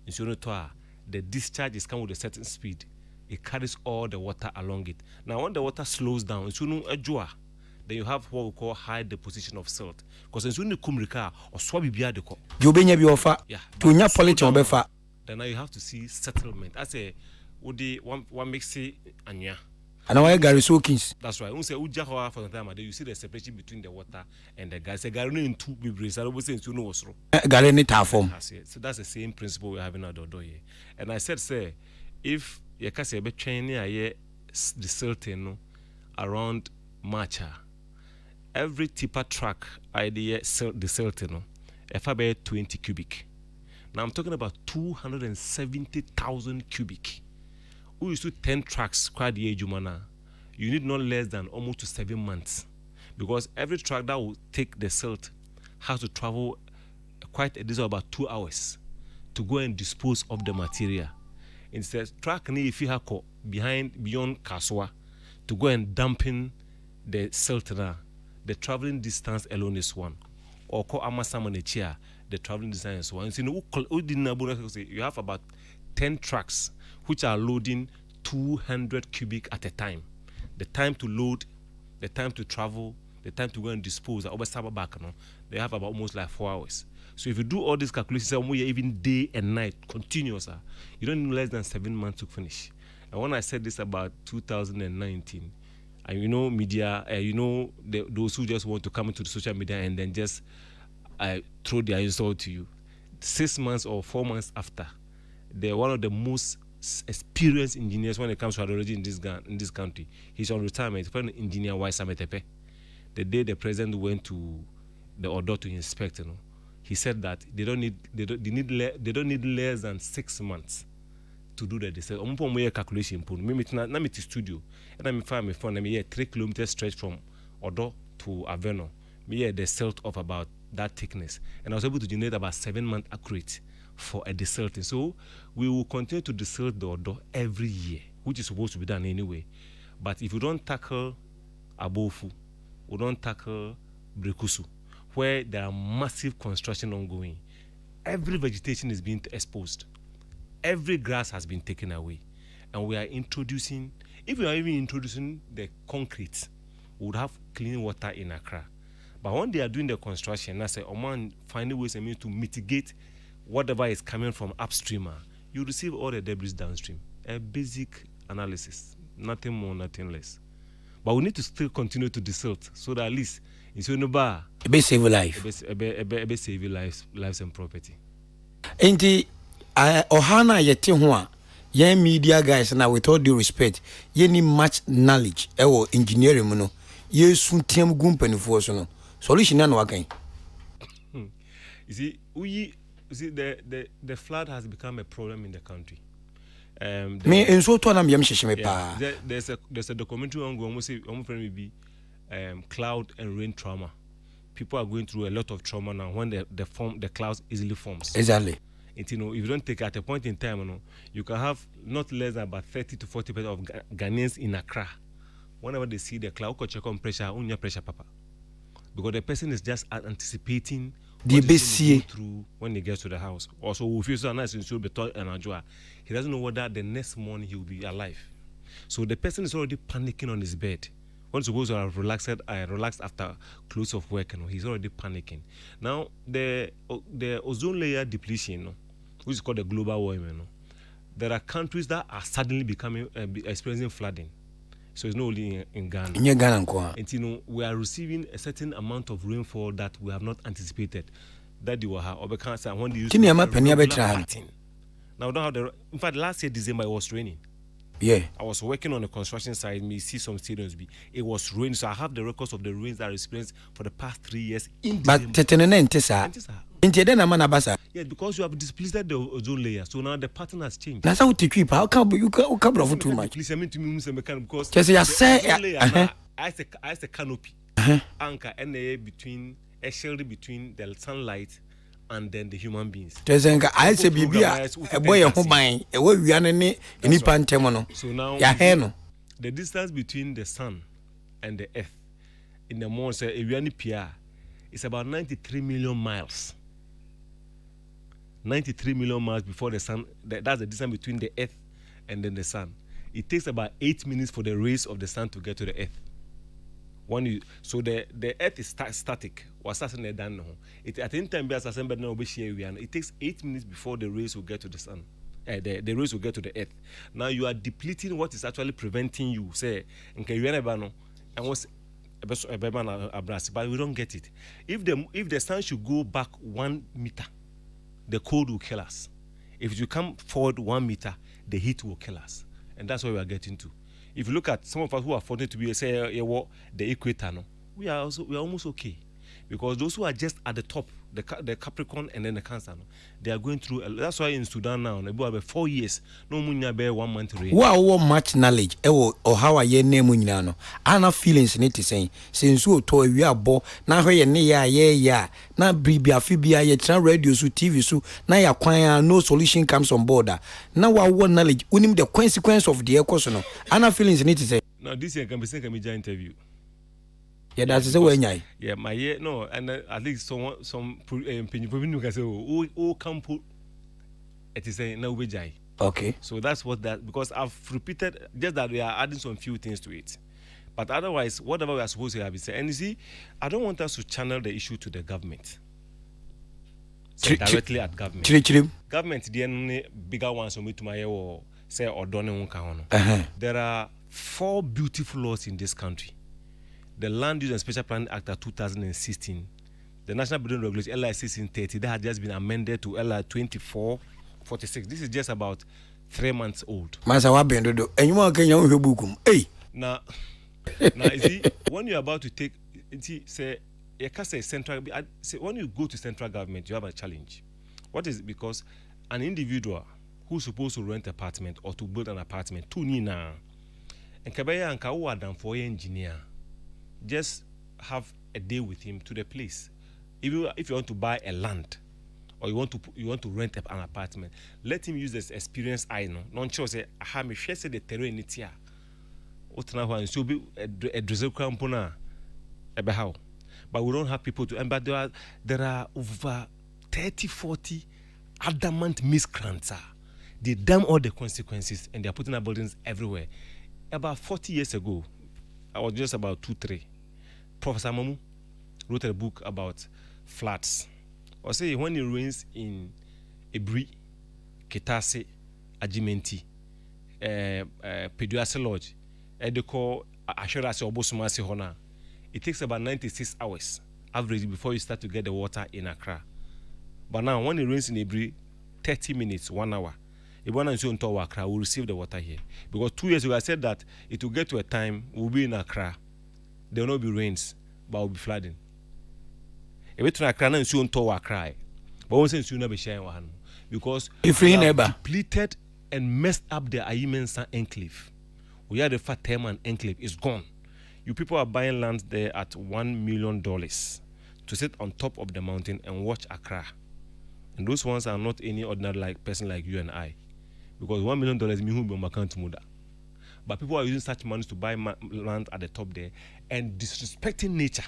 In Sonotoa, the discharge is coming with a certain speed. It carries all the water along it. Now, when the water slows down, then you have what we call high deposition of silt. Because in Sunu Kumrika or Swabi Biadeko, you be near offer to your political. Then now you have to see settlement. I say, Udi one makes it anya. And I Gary Soakins. That's right. When say Ujawa for the time, you see the separation between the water and the gas. Gary in two Brebre. I always say you know what's wrong. Gary in form. So that's the same principle we're having at Dodo here. And I said, say, if you can say the silting around Marcha, every tipper truck idea the silting, if I buy 20 cubic. Now I'm talking about 270,000 cubic. We used to 10 trucks quite the age you need not less than almost to 7 months, because every truck that will take the silt has to travel quite a distance, about 2 hours, to go and dispose of the material. Instead, truck ni if you have beyond Kaswa to go and dumping the silt now, the traveling distance alone is one. Or call Amasamanechia, the traveling distance is one. So you have about 10 trucks which are loading 200 cubic at a time. The time to load, the time to travel, the time to go and dispose, they have about almost like 4 hours. So if you do all these calculations, even day and night, continuous, you don't need less than 7 months to finish. And when I said this about 2019, and media, those who just want to come into the social media and then just throw their insult to you, 6 months or 4 months after, they're one of the most experienced engineers when it comes to hydrology in this country. He's on retirement. He's an engineer, Waisametepe. The day the president went to the Odo to inspect, he said that they don't need less than 6 months to do the design. Calculation. I'm at the studio, and I'm find my phone. I'm 3 kilometers stretch from Odo to Aveno. The silt of about that thickness, and I was able to generate about 7 months accurate for a desilting. So we will continue to desilt the Odo every year, which is supposed to be done anyway. But if you don't tackle Abofu, we don't tackle Brekusu, where there are massive construction ongoing, every vegetation is being exposed. Every grass has been taken away. And we are introducing, if we are even introducing the concrete, we would have clean water in Accra. But when they are doing the construction, I say, Oman finding ways and means to mitigate whatever is coming from upstream, you receive all the debris downstream. A basic analysis, nothing more, nothing less. But we need to still continue to desilt so that at least it's on the bar. Save life. Save lives and property. Indeed, Ohana yeti hua, ye media guys now with all due respect, ye need much knowledge, engineering mono, ye soon team gumpany for so solution and working. You see, the flood has become a problem in the country. Me in so to na me shishime pa. There's a documentary on almost friend be cloud and rain trauma. People are going through a lot of trauma now when the clouds easily forms. Exactly. And if you don't take at a point in time, you can have not less than about 30 to 40% of Ghanaians in Accra. Whenever they see the cloud, check on pressure, on your pressure, papa. Because the person is just anticipating what he's going to go through when he gets to the house. Also, if you're so nice and so he doesn't know whether the next morning he will be alive. So the person is already panicking on his bed. When supposed to have relaxed after close of work, he's already panicking. Now the ozone layer depletion, which is called the global warming, there are countries that are suddenly becoming experiencing flooding. So it's not only in Ghana. In Ghana, and we are receiving a certain amount of rainfall that we have not anticipated. That they will have, or because when they used to now we don't have the. In fact, last year December it was raining. Yeah, I was working on a construction site. Me see some stadiums be. It was raining, so I have the records of the rains that I experienced for the past 3 years. But yeah, because you have displeased the ozone layer, so now the pattern has changed. That's how to keep. How come you can't too much? Please, I mean to me, because the ozone layer as a canopy, anchor and between a shield between the sunlight and then the human beings. I say, baby, a boy of mine, a way we are any pantemono. So now, the distance between the sun and the earth in the morning, say, if you are PR, it's about 93 million miles. 93 million miles before the sun. That's the distance between the earth and then the sun. It takes about 8 minutes for the rays of the sun to get to the earth. So the earth is static. At any time, it takes 8 minutes before the rays will get to the sun. The rays will get to the earth. Now you are depleting what is actually preventing you. Say, but we don't get it. If the sun should go back 1 meter, the cold will kill us. If you come forward 1 meter, the heat will kill us, and that's what we are getting to. If you look at some of us who are fortunate to be the equator, we are almost okay, because those who are just at the top, the Capricorn and then the Cancer, they are going through. That's why in Sudan now, they have 4 years, no munya bear 1 month rain. Wow, much knowledge, or how I ye name munyano. Ana feelings need to say, since you toy we are bo, now we yeah, now Brebre Afibia, ye tran radio su TV su, now ya kwanya no solution comes on board. Now our one knowledge, unim the consequence of the equation. Ana feelings need to say. Now this year can be seen a interview. Yeah, that's the way. Yeah, my year no, and at least some people can say, oh, come put. It is a no way. Okay. So that's what that, because I've repeated just that we are adding some few things to it, but otherwise, whatever we are supposed to have is. And you see, I don't want us to channel the issue to the government. Directly at government. Government, the only bigger ones for me to my or say or don't. There are 4 beautiful laws in this country. The Land Use and Special Planning Act of 2016, the National Building Regulation LI 1630, that has just been amended to LI 2446. This is just about 3 months old. Now, you see, when you're about to take, say, when you go to central government, you have a challenge. What is it? Because an individual who's supposed to rent an apartment or to build an apartment, and Kabaya and Kawa done for engineer. Just have a day with him to the place. If you want to buy a land or you want to rent an apartment, let him use this experience I know. Non sure say aha me share say the terrain it here. Otna ho so be a drizzle crampona ebe how. But we don't have people to, and but there are over 30-40 adamant miscreants. They damn all the consequences and they are putting up buildings everywhere. About 40 years ago, I was just about 2-3. Professor Mamu wrote a book about floods. Or say when it rains in Ebri, Ketase, Ajimenti, Peduase Lodge, Edeko, Asherase, Obosumasi Hona, it takes about 96 hours average before you start to get the water in Accra. But now when it rains in Ebri, 30 minutes, 1 hour. If one is on to Accra, we'll receive the water here. Because 2 years ago I said that it will get to a time we'll be in Accra. There will not be rains, but will be flooding. If it's Accra, then you on to Accra. But one sense you never share one because if we never depleted and messed up the Ahenkan enclave. We had the Fat Terman enclave is gone. You people are buying land there at $1 million to sit on top of the mountain and watch Accra. And those ones are not any ordinary person like you and I. Because $1 million means who be on account muda. But people are using such money to buy land at the top there and disrespecting nature.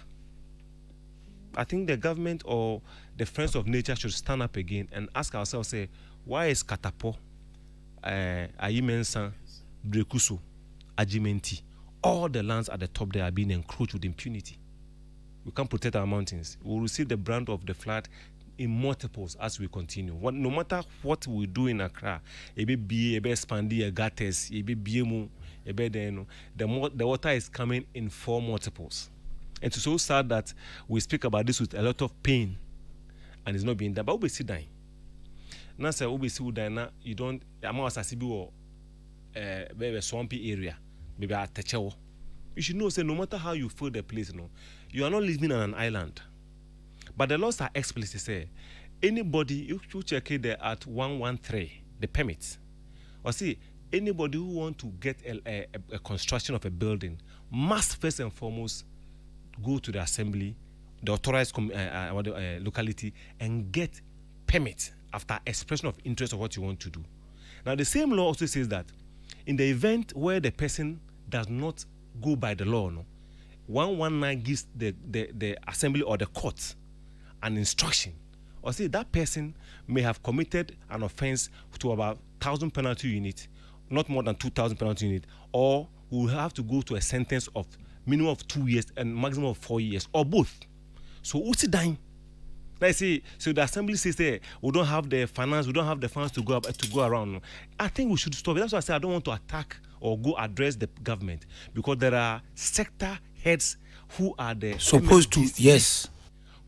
I think the government or the friends of nature should stand up again and ask ourselves, say, why is Katapo, Ahenkan, Brekuso, Ajimenti, all the lands at the top there are being encroached with impunity? We can't protect our mountains. We will receive the brunt of the flood in multiples as we continue. No matter what we do in Accra, the gutters, the water is coming in 4 multiples. And it's so sad that we speak about this with a lot of pain and it's not being done. But we see dying. Now, sir, we see dying. You don't. I'm not a swampy area. Maybe a techo. You should know, say, no matter how you feel the place, you are not living on an island. But the laws are explicit. Say, anybody you check it there at 113, the permits, or see anybody who want to get a construction of a building must first and foremost go to the assembly, the authorized locality, and get permit after expression of interest of what you want to do. Now, the same law also says that in the event where the person does not go by the law, 119 gives the assembly or the court an instruction, or say that person may have committed an offense to about 1,000 penalty unit, not more than 2,000 penalty unit, or will have to go to a sentence of minimum of 2 years and maximum of 4 years, or both. So what's it dying? Let's say, so the assembly says, hey, we don't have the finance, we don't have the funds to go around. I think we should stop it. That's why I say I don't want to attack or go address the government, because there are sector heads who are the supposed to, yes,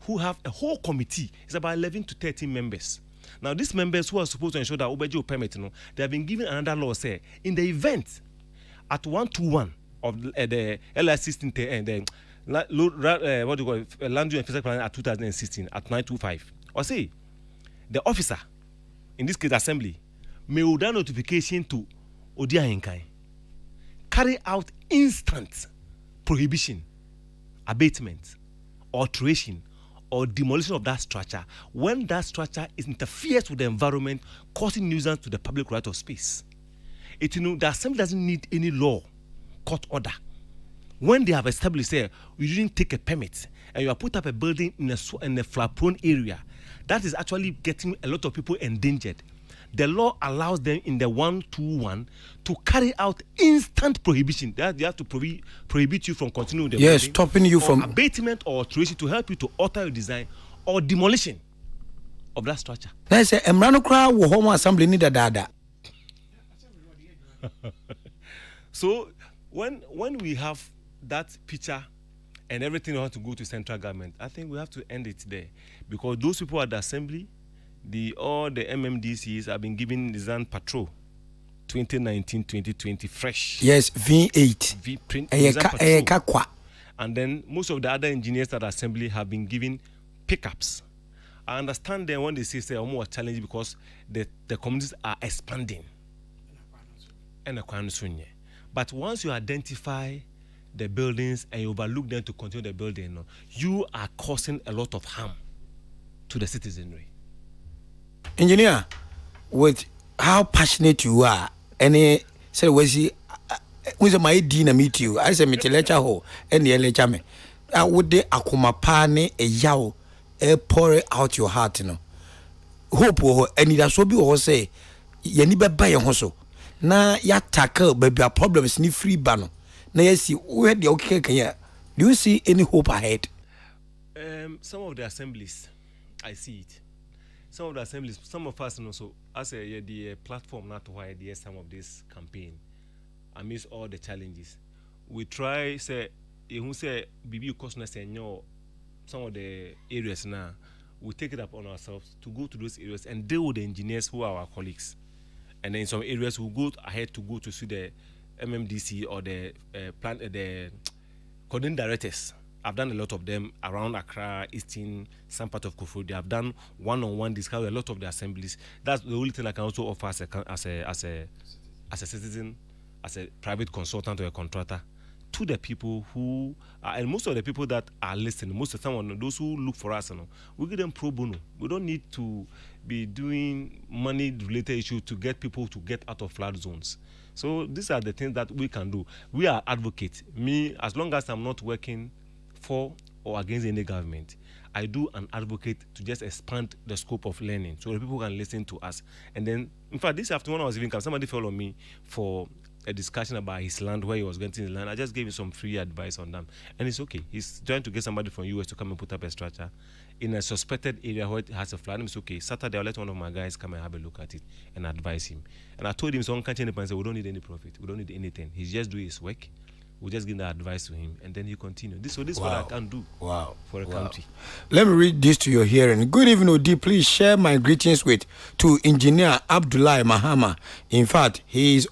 who have a whole committee. It's about 11 to 13 members. Now, these members who are supposed to ensure that Obeji permit, they have been given another law, say, in the event at 121 of the LI16 and the what do you call it, land use and physical plan at 2016 at 925, or say the officer, in this case assembly, may order notification to Ahenkan, carry out instant prohibition, abatement, alteration, or demolition of that structure when that structure interferes with the environment, causing nuisance to the public right of space. The assembly doesn't need any law, court order. When they have established, say, you didn't take a permit and you have put up a building in a flood-prone area, that is actually getting a lot of people endangered. The law allows them in the 121 to carry out instant prohibition. They have to prohibit you from continuing the building, stopping you from abatement or alteration to help you to alter your design or demolition of that structure. Let's say, Emranokra wo home assembly need dada. So when we have that picture and everything has to go to central government, I think we have to end it there, because those people at the assembly, all the MMDCs have been given design patrol 2019-2020 fresh. Yes, V8. And then most of the other engineers at the assembly have been given pickups. I understand them when they say more challenging because the communities are expanding. But once you identify the buildings and you overlook them to continue the building, you are causing a lot of harm to the citizenry. Engineer, with how passionate you are, any say was he my dinner meet you? I say me lecture ho and the lecture me. I would de akumapane a yaw pour out your heart, Hope and it has be or say ye nibe buy a hoso. Na ya tackle baby problems ni free bano. Na you see where the okay can you? Do you see any hope ahead? Some of the assemblies, I see it. Some of the assemblies, some of us also as the platform not to why some of this campaign amidst all the challenges. We try say you say BB cosness and some of the areas now. We take it up on ourselves to go to those areas and deal with the engineers who are our colleagues. And then in some areas we'll go ahead to go to see the MMDC or the coordinating directors I've done a lot of them around Accra, Eastern, some part of Koforidua. I've done one-on-one discussion with a lot of the assemblies. That's the only thing I can also offer as a citizen, as a private consultant or a contractor, to the people who are, and most of the people that are listening, most of the time, those who look for us, we give them pro bono. We don't need to be doing money-related issues to get people to get out of flood zones. So these are the things that we can do. We are advocates. Me, as long as I'm not working for or against any government, I do an advocate to just expand the scope of learning so that people can listen to us. And then, in fact, this afternoon when I was even coming, somebody followed me for a discussion about his land, where he was getting his land. I just gave him some free advice on them. And it's okay. He's trying to get somebody from US to come and put up a structure in a suspected area where it has a flood. It's okay. Saturday, I'll let one of my guys come and have a look at it and advise him. And I told him, someone can't change the and say, we don't need any profit. We don't need anything. He's just doing his work. We'll just give the advice to him, and then he continue. This is what I can do for a country. Let me read this to your hearing. Good evening, Odi. Please share my greetings to Engineer Abdullah Mahama. In fact, he is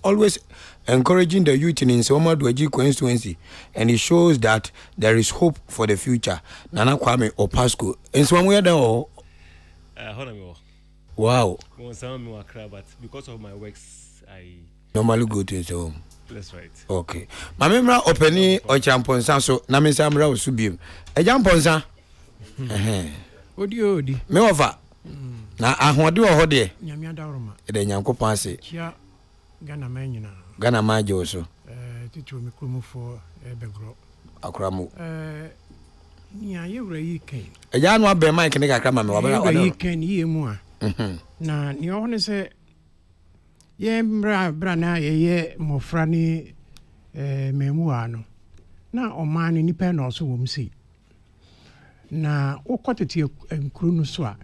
always encouraging the youth in Nsoma Dweji constituency, and he shows that there is hope for the future. Nana Kwame Opasco. Nsoma wow. But because of my works, I normally go to his home. That's right. Okay. My memra openi o champonsa so na me samra osubiem. E champonsa. Odi. Me over. Na ahode wo ho de. Nyamia dawroma. E de nyankopon ase. Chia Ghana man nyina. Ghana majo so. Titu mi kromofo begro. Akramu. Nya yewra yi kan. E ja no abe mic ne kakra ma me wa yi kan yi mu a. Na ni o ne se ye mbra na ye mofra ni memua no na omani nipa na so wom si na ukotete nkuru no so a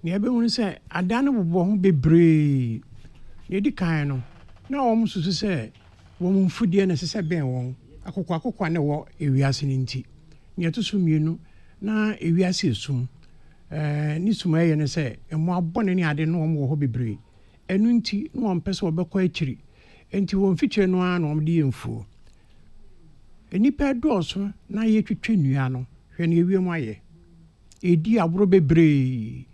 na ebe hu se adane bobo ho bebre ye di kan no na wom susu se wom mfudie na sese ben won akokwa na wo ewiase ni nti ne to so mienu na ewiase esum ni suma ye ne se emo abone ni ade no wom wo ho bebre enu nti no won pese obekọ akiri enti won fikyire no a no won de yemfuo enipa doso na ye twetwe nua no hwe na ewiem aye edi aburo bebre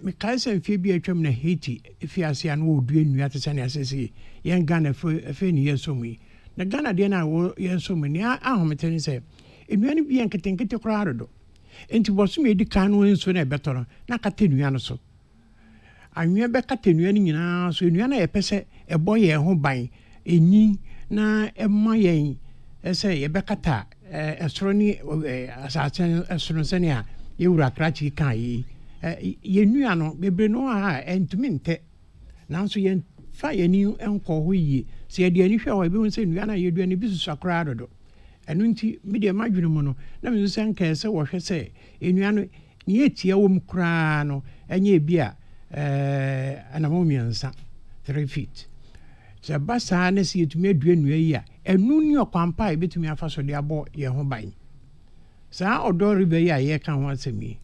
me kaisa mfie bi atwam na Haiti efi ase an wo dua nua te sane asese yen Ghana fe ni yesomu na Ghana de na wo yesomu ni ahometeni se enua no bi enketenkete kora arodo enti boso me edi kan no nso na ebetoro na kate nua no so anwea be kate nua no nyina so nua na ye pese ebo ye ho ban enyi na emma yen ese ye be kata esoro ni asase esoro sene a ye wura krachi kan yi ye nua no bebre no a entumi nte nanso ye fa ye ni enko ho yi se ye de ani hwe wa be won se nua na ye duani bi susu akra dodo enu nti me de madwene mu no na me so nka se wo hwe se enua no ni etia wo m kra no enye bi a anamomiansa 3 feet se basa na se yetumi aduanua yi a enu ni okwampa ebetumi afa so de abo ye ho ban sa odo ribe yi a ye ka ho asemi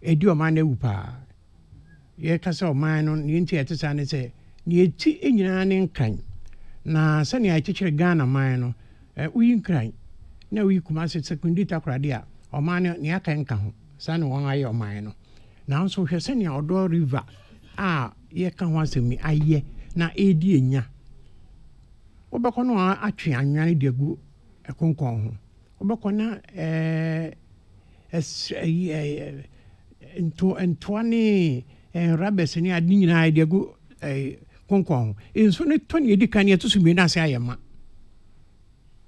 edi o man na wupa ye ka se o man no ni nti etesa ne se ni eti enyina ne nkan na se ne a kikire Ghana man no uyi nkran na uyi kuma se secondary takrade a o man ne aka nka ho sa ne won aye o man no na so hwe se ne odo river a ye ka ho asemi aye na edi enya obekọ no atwe anwan de agu ekonkon ho obekọ na entwani rabes ni adi nyina de agu konkon ho enso ne to ne edi kan ye to so mi na se ayema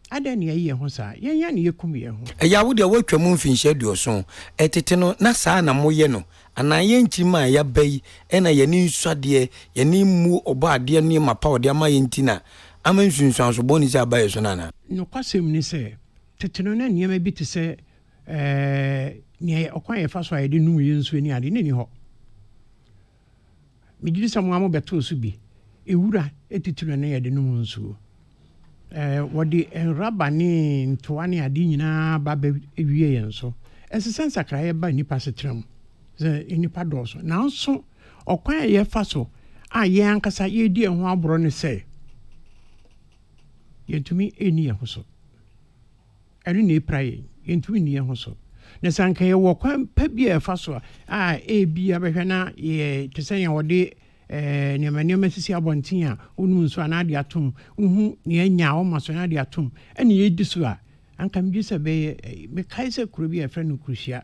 adani ye ho sa yenya ne yekum ye ho ya wo de watwa mu mfinhye duoso etete no na saa na moye no ana ye nchima ya bai ena ye ni nswade ye ni mu oba ade ne mapa ode ama ye ntina ama nsunsuan so boni se abaye so nana no kwasem ni se tete no na niam bi te se ne okwan ye fa so ayede num ye nsu ni ade ni ho me didi samu amo beto so bi ewura etitiro na ye de num nsu wodi enraba ni ntwani ade nyina ba be ewie yen so esesen sakra ye ba nipa setram ze nipa doso nanso okwan ye fa so a ye ankasa ye di ho aboro ne se yentumi eni ye ho so ɛno ne praye yɛntumi nni ho so na sanka yɛ wɔ kwan pa bi a ɛfa so a ebi abɛhwɛ na yɛ te sɛ yɛn wɔde nneɛma sisi abɔnten a wonum nso anaade atom wohu ne anya wɔma so anaade atom ɛne yɛdi so a anka megye sɛ bɛyɛ mekae sɛ kuro bi a ɛfrɛ no kuruhyia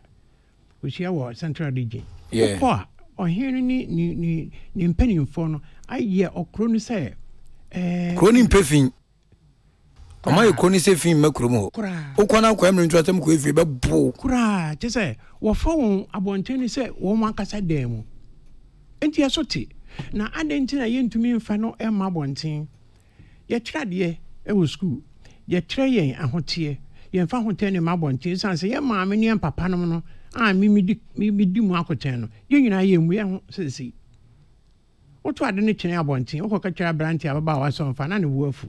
wɔ central region wokɔ a ɔhene ne mpanimfoɔ no ayɛ ɔkuro no sɛ kuro no mpɛ fin ɔma yɛ kuro no sɛ fin ma kuro mu hɔ wokɔ no akɔ mmerɛ nto asɛm kɔ ɛfiri bɛbo koraa kyɛ sɛ wɔfa wɔn abɔnten no sɛ wɔn ankasa dan mu enti ɛso te na adɛn nti na yɛntumi mfa no ɛma abɔnten yɛkyerɛ adeɛ ɛwɔ skul yɛkyerɛ yɛn ahoteɛ yɛmfa ahoteɛ ne ma abɔnten siane sɛ yɛ maame ne yɛn papa nom no a medi mu akotɛn no yɛn nyinaa yɛ mmu yɛn ho sɛsi woto ade no kyerɛ abɔnten wokɔka kyerɛ aberante a bɛba a wasɔmfa na ne wo afu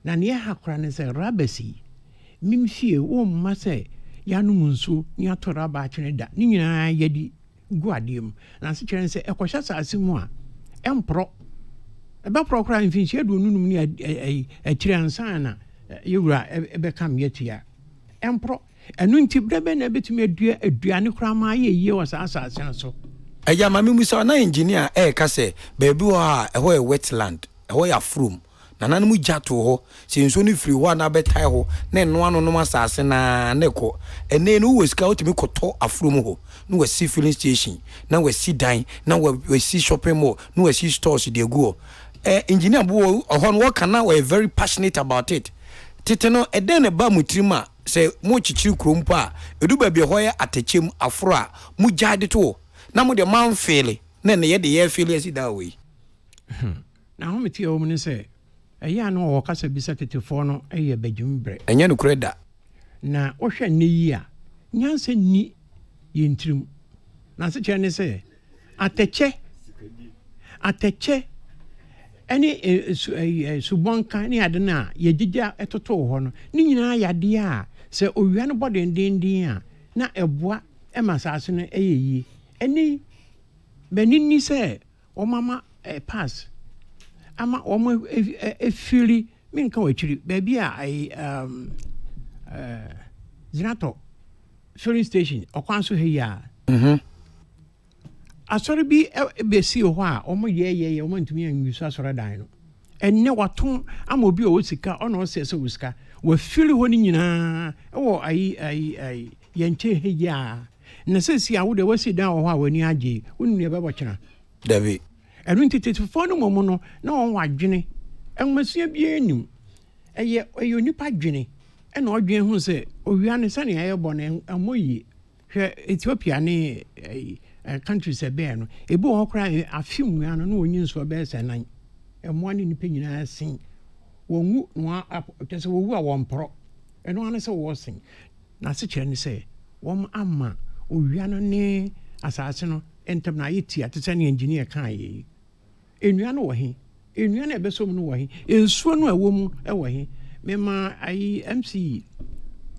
na ne yɛha kora ne sɛ rabasi memfie wɔmma sɛ yɛanom nsuo ne yɛato raba akyene da ne nyinaa yɛde gu adeɛ mu na ase kyerɛ sɛ ɛkɔhyɛ asase mu a ɛmporɔ ɛbɛporɔ koraa mfinhyia aduonum ne akyire ansa na yɛwura ɛbɛka meyɛtia ɛmporɔ ɛno nti berɛ bɛ na ɛbɛtumi adua aduane koraa ma ayɛ yie wɔ saa asase no so ɛgya ma memu sɛ ɔna engineer ɛɛka sɛ baabi wɔ a ɛhɔ yɛ wetland ɛhɔ yɛ afurom na nanom gya to hɔ sɛ nsuo no firi hɔ a na bɛtae hɔ na ɛnoa no nom asase na ɛkɔ ɛnɛ no wowɔ sika wotumi kɔtɔ afurom hɔ na wasi filling station na wasi dan na wasi shopping mall na wasi stores de agu hɔ engineer bo ɔhɔ no wɔka na were very passionate about it tete no ɛdɛn ne ba mu tirim a sɛ mo kyikyiri kurom pa a edu baabi hɔ yɛ atakyem aforo a mo gya de to na mo de man fele na ne yɛ de yɛ fele asi da wei na ho metie wo mu ne sɛ ɛyɛ ano wɔ kasa bisa tetefoɔ no ɛyɛ badwumbrɛ ɛnyɛ no kure da na wohwɛ ne yi a nyansa ni yɛntirim na se kyerɛ ne sɛ atɛkyɛ ɛne subɔnka ne ade no a yɛgyegya ɛtotoo hɔ no ne nyinaa yɛadeɛ a sɛ owia no bɔ dendenden a na ɛboa ɛma asase no ɛyɛ yie ɛne bɛni ni sɛ ɔmama pass ama ɔmo efiri menka wakyiri baabi a zinato filling station ɔkwanso ha yi a asɔre bi bɛsi hɔ a ɔmo yɛyɛyɛ ɔmo ntumi anwiso asɔre dan no ɛnɛ wato ama obi a ɔwɔ sika ɔna ɔsɛ sɛ wɔ sika wafiri hɔ no nyinaa ɛwɔ yɛnkyɛ ha yi a na sɛsi a wode wasi dan wɔ hɔ a w'ani agye wonim ne ɛbɛbɔ kyena dabi ɛno nti tetefoɔ no mmom no na wɔn adwene ɛnwomasua biara nim ɛyɛ onipa dwene ɛna ɔdwene ho sɛ owia no sɛnea ɛyɛ bɔ no ɛmmɔ yie hwɛ Ethiopia ne countries ɛbɛɛ no ebi wɔ hɔ koraa afe mmua no na wɔnyi nsuo bɛyɛ sɛ nan ɛmmoa ne nipa nyinaa sen wɔnwu na kyɛ sɛ wɔwu a wɔmporɔ ɛno ano sɛ wɔsen na ase kyerɛ ne sɛ wɔn ama owia no ne asase no ntam na ayɛ tia te sɛ ne engineer kaa yɛ nnua no wɔ he nnua no ɛbɛsom no wɔ he nsuo no ɛwɔ mu ɛwɔ he mema ayi MC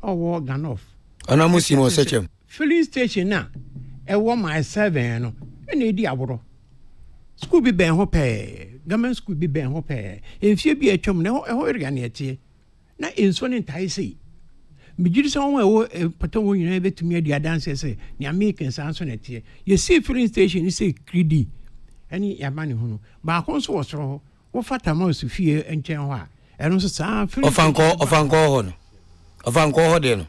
ɔwɔ Ganof ana mo si mo sɛkyɛm filling station na ɛwɔ my 7 no ɛna edi aboro school bi bɛn ho pɛɛ government school bi bɛn ho pɛɛ mfie bi atwam na ɛhɔ area ne ɛteɛ na nsuo ne ntae sei megyiri sɛ wɔn a ɛwɔ pata wɔn nyinaa bɛtumi adi adanseɛ sɛ nea meka saa nso na ɛteɛ yɛsi filling station sɛ kridi ɛne yɛama ne ho no baako nso wɔ soro hɔ wɔfa tama osu fie nkyɛn hɔ a ɛno nso saa filling ɔfankɔ hɔ no ɔfankɔ hɔ deɛ no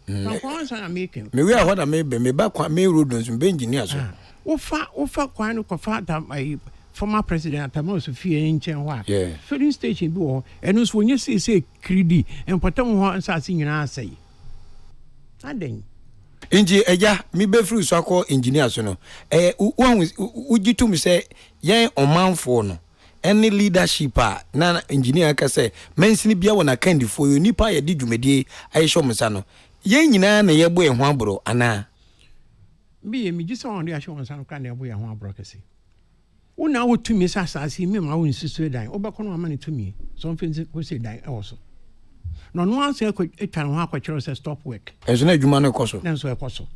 fankɔ nso na meka mewi a hɔ na meba kwa me road nso mbe engineer so wofa kwan no kɔfa former president atama osu fie nkyɛn hɔ a filling station bi wɔ hɔ ɛno nso wɔnyɛ sɛ kridi mpɔtam hɔ nsase nyinaa asɛe adɛn nti ɛgya mi bɛfiri so akɔ engineer so no wogye tom sɛ yɛn ɔmanfoɔ no ɛne leadership a na engineer ka sɛ mansini bia wɔ nakandifoɔ yɛ nipa yɛde dwumadie ayɛhyɛ ɔmo nsa no yɛn nyinaa na yɛbɔ yɛn ho aborɔ anaa bi megye sɛ wɔn de ahyɛ wɔn nsa no kora na yɛbɔ yɛn ho aborɔ kɛse wona wotumi sɛ asase mi ma wonsusu dan wobɛkɔ no ama ne tumi so mfɛnsi kɔsɛ dan ɛwɔ so na ɔno asɛ atwa ne ho akɔkyerɛ sɛ stop work ɛnso na adwuma no ɛkɔ so na nso ɛkɔ so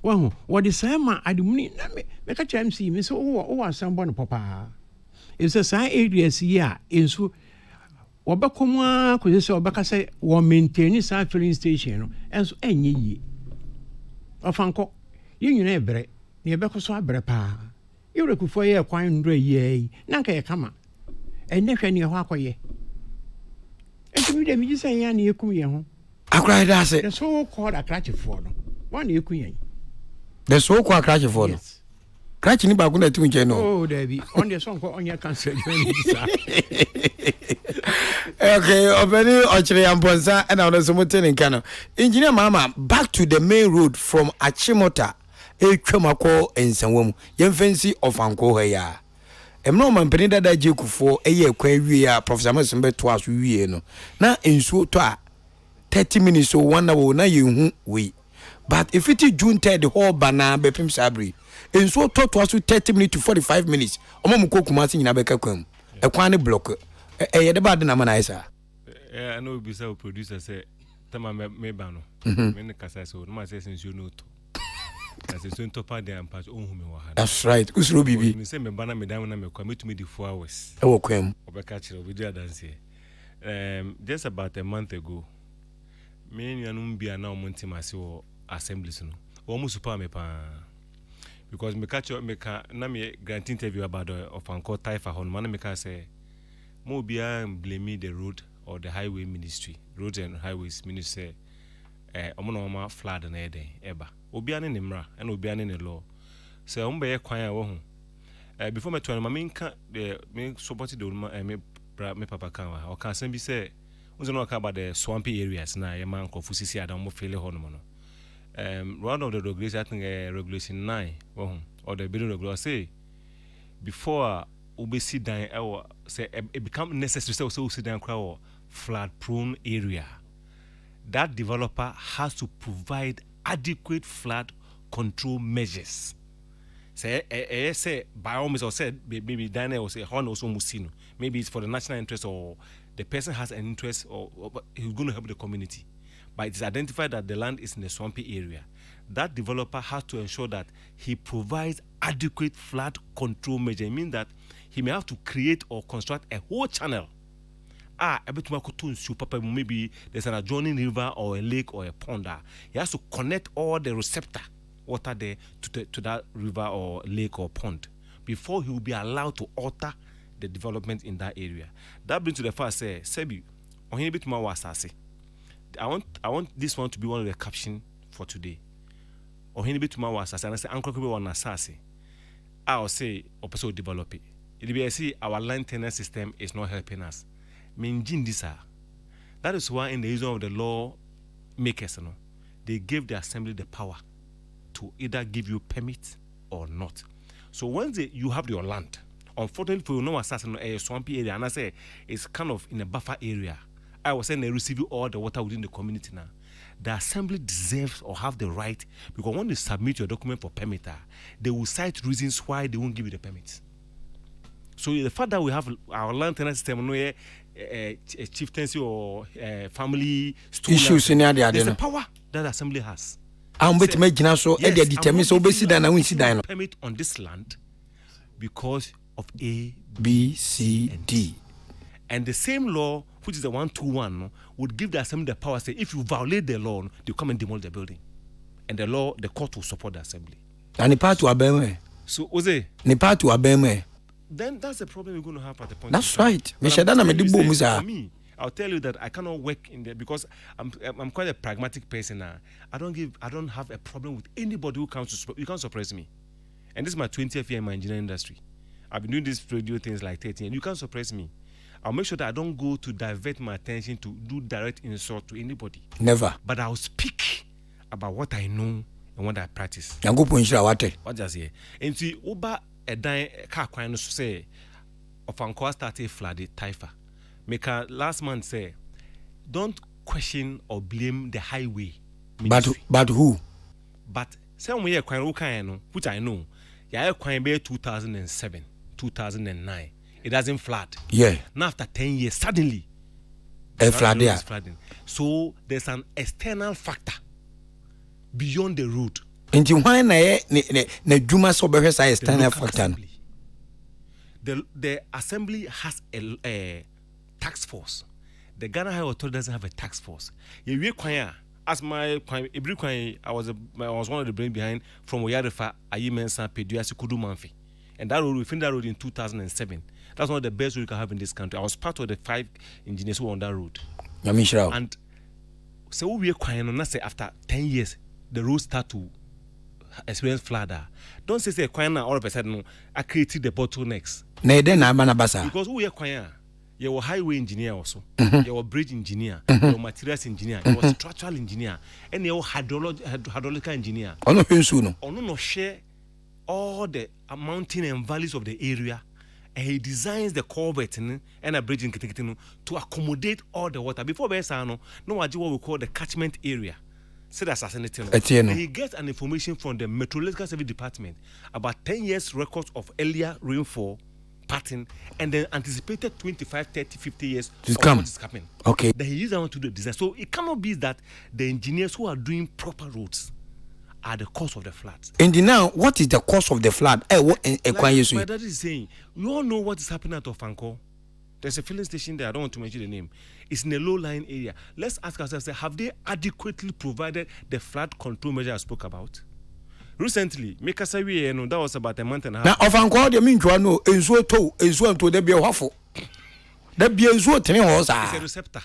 wahu wɔde saa ma ademuni na meka kyerɛ m sɛ me sɛ wowɔ asɛm bɔ no pɔpaa ɛsɛ saa areas yi a nso Wabakoma kuzese wabaka say wo maintain sa filling station no enso enye yi. Ofanko yenyuna ebre ne yebeko so abre pa. Yewrekufo ye kwan ndro yi nanka ye kama. Enne hwe ne ho akoye. Enti dem ji say ya ne yekum ye ho. Akra da say. The so called akrache for no. One yekum ye. The so called akrache for no. Crash ni ba ku na tu nche no. Oh, Debbie, on the song on your cancer. Okay, Obeni Ochre Amponsa and I was in Kano. Engineer Mama, back to the main road from Achimota, Ekwamako and Sanwom, Yemfensi of Anko Heya. No man penida da Jiku for a year we are Professor Messambe twice we no. Now in so 30 minutes or 1 hour na you we. But if it is June 3rd, the whole banana Bepim Sabri. And so talk to us 30 minutes to 45 minutes. Omomuko kumasi in Abeka a quantity block. The bad namanizer. I know bisa producer say tama me bano. Me kasa so no say since you know to. As a soon to part there and pass on whom you are. That's right. Usro bibi. Me say me bana me down na me come to me the 4 hours. I will come. Obeka chiro we do dance here. Just about a month ago. Me and you be na omonti mase o assemblies no. Omo super me pa. Because me catch up me can na me grant interview about of Anko Taifa hon man me can say mo bia blame the road or the highway ministry roads and highways ministry omo flood na eden eba obia ne nimra and obia ne law say omo be kwan a wo ho before me to me nka me support the me papa kan o kan san bi say unzo no ka about the swampy areas na ye man ko fusisi adam mo fele ho no no. One of the regulations, I think regulation 9, or the building regulation say before obesi down say it become necessary so sit down crowd flood prone area. That developer has to provide adequate flood control measures. Say by all means or said maybe Daniel or say Horn also Musino. Maybe it's for the national interest or the person has an interest or he's going to help the community. But it's identified that the land is in a swampy area. That developer has to ensure that he provides adequate flood control measure. It means that he may have to create or construct a whole channel. Maybe there's an adjoining river or a lake or a pond. He has to connect all the receptor water there to that river or lake or pond before he will be allowed to alter the development in that area. That brings to the fact say, Sebi, I want this one to be one of the captions for today. Or he be tomorrow and I say Uncle Kobe one assassin. I'll say also develop it. It'll be I see our land tenant system is not helping us. That is why in the use of the law makers, they gave the assembly the power to either give you permit or not. So once you have your land, unfortunately for you know assassin a swampy area, and I say it's kind of in a buffer area. I was saying they receive all the water within the community now. The assembly deserves or have the right, because when they submit your document for permit, they will cite reasons why they won't give you the permits. So the fact that we have our land tenant system, a chieftaincy or family issues in there, there's the power that the assembly has. I'm waiting to make so they determine so basically and I win sit down permit on this land because of A, B, C, D. And the same law, which is the 121, would give the assembly the power. Say, if you violate the law, they come and demolish the building, and the court will support the assembly. And the part to Abeme. So, Oze. The part to Abeme. Then that's the problem we're going to have at the point. That's right. For me, I'll tell you that I cannot work in there because I'm quite a pragmatic person now. I don't have a problem with anybody who comes to. You can't suppress me, and this is my 20th year in my engineering industry. I've been doing this radio things like 13, and you can't suppress me. I'll make sure that I don't go to divert my attention to do direct insult to anybody. Never. But I'll speak about what I know and what I practice. What does he? And see, Oba a dying car quite say, of Anko started flooded Taifa. Make last month say, don't question or blame the highway ministry. But who? But some way which I know, yeah, 2007, 2009. It doesn't flood. Yeah. Now after 10 years, suddenly a flood there. Flooding. So there's an external factor beyond the road. And why na Juma so be external factor? The assembly has a task force the Ghana High Authority doesn't have a task force. As my I was one of the brain behind from Oyarefa, Ayimensa, Peduasi, Kudu Manfi. And that road, we finished that road in 2007. That's one of the best roads you can have in this country. I was part of the 5 engineers who were on that road. And so we are say after 10 years, the road start to experience flood. Don't say all of a sudden I created the bottlenecks. Because we are you were highway engineer also, you were bridge engineer, you were materials engineer, you were structural engineer, and you were hydraulic engineer. No share all the mountain and valleys of the area, and he designs the culvert and a bridge in to accommodate all the water. Before Besano, no what we call the catchment area. So that's and he gets an information from the Meteorological Service Department about 10 years records of earlier rainfall pattern, and then anticipated 25, 30, 50 years of what is happening. Okay. Then he used that one to do the design. So it cannot be that the engineers who are doing proper roads are the cause of the floods. And now, what is the cause of the flood? My dad is saying, you all know what is happening at Ofanko. There's a filling station there. I don't want to mention the name. It's in a low-lying area. Let's ask ourselves, have they adequately provided the flood control measure I spoke about? Recently, that was about a month and a half. Now, Ofanko, the mean to know, is to there be a waffle. There be a zoo to me, it's a receptor.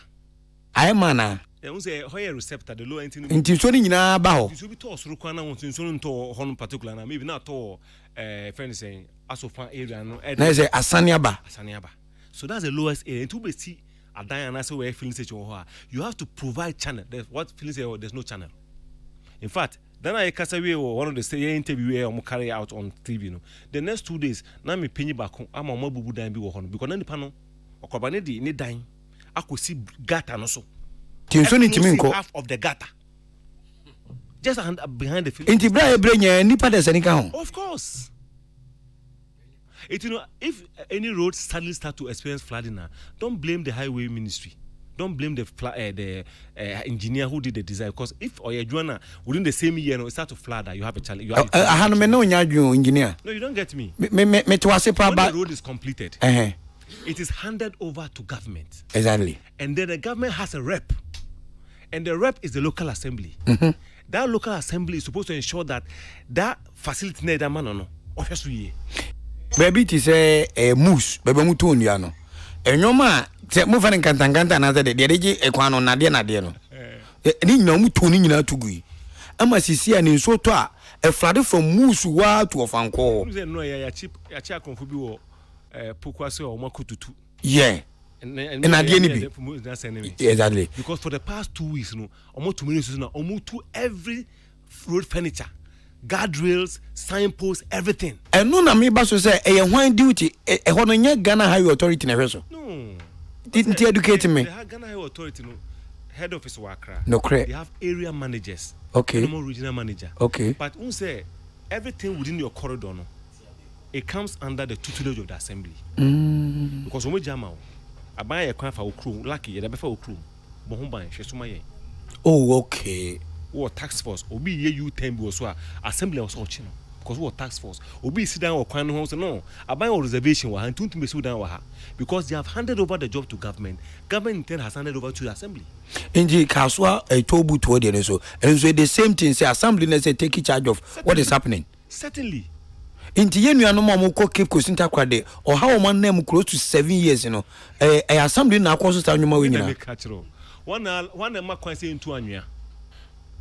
I am mana. There was a higher receptor, the low entity. Into Sony in a bow. You should be told Rukana wants to insulin to Hon particular, maybe not to friend saying, Asofan area. There's a Asaniaba. So that's the lowest area. To be see a Diana, so where filling station, you have to provide channel. There's what filling there's no channel. In fact, then I Kasawe or one of the interview I carry out on TV. No, the next 2 days, now me penny back home. I'm a mobu dying be one because then the panel or Cobanedi need dying. I could see gata no so. Half of the gata. Just behind the field. Inti Brebre nipa des any count. Of course. If any road suddenly start to experience flooding now, don't blame the highway ministry. Don't blame the engineer who did the design, because if Oyedwana within the same year it start to flood, you have a challenge. Engineer. No, you don't get me. When the road is completed, it is handed over to government. Exactly. And then the government has a rep, and the rep is the local assembly. That local assembly is supposed to ensure that that facility near that man no obviously. Baby, it is a moose. Baby, mutunyano. Enyoma se mo fa nkantanganta na de deje ekwano na de no ni nyina mu toni nyina tugui ama sisi ani nso to a e flade from musu wa to Ofanko no ya chip akonfo bi wo pokwase o makututu and ade ni bi exactly, because for the past 2 weeks no omo to many so na omo to every road furniture, guardrails, signposts, everything. And no na me ba so say e hwan duty e ho no nya Ghana High Authority na hweso. No. Didn't educate me. The Ghana High Authority no head office Accra. No correct. They have area managers. Okay. Regional manager. Okay. But un say everything within your corridor no, it comes under the tutelage of the assembly. Because omo jama o aban ye kwan fa okru lucky ye da be fa okru bo ho ban hwesuma ye. Oh, okay. Or tax force obi ye you 10 bi so assembly was all chino because what tax force obi sit down or kwan ho so no aban or reservation wa han tuntum be sit down wa ha because they have handed over the job to government in turn has handed over to the assembly. Inji kaswa tobu to the so and so the same thing say assembly na say take charge of what is happening. Certainly. Inti yenu anu mo ko keep kosinta kwade or how man name close to 7 years assembly na akwaso sta nwuma we nyina one ma kwan say into anwia.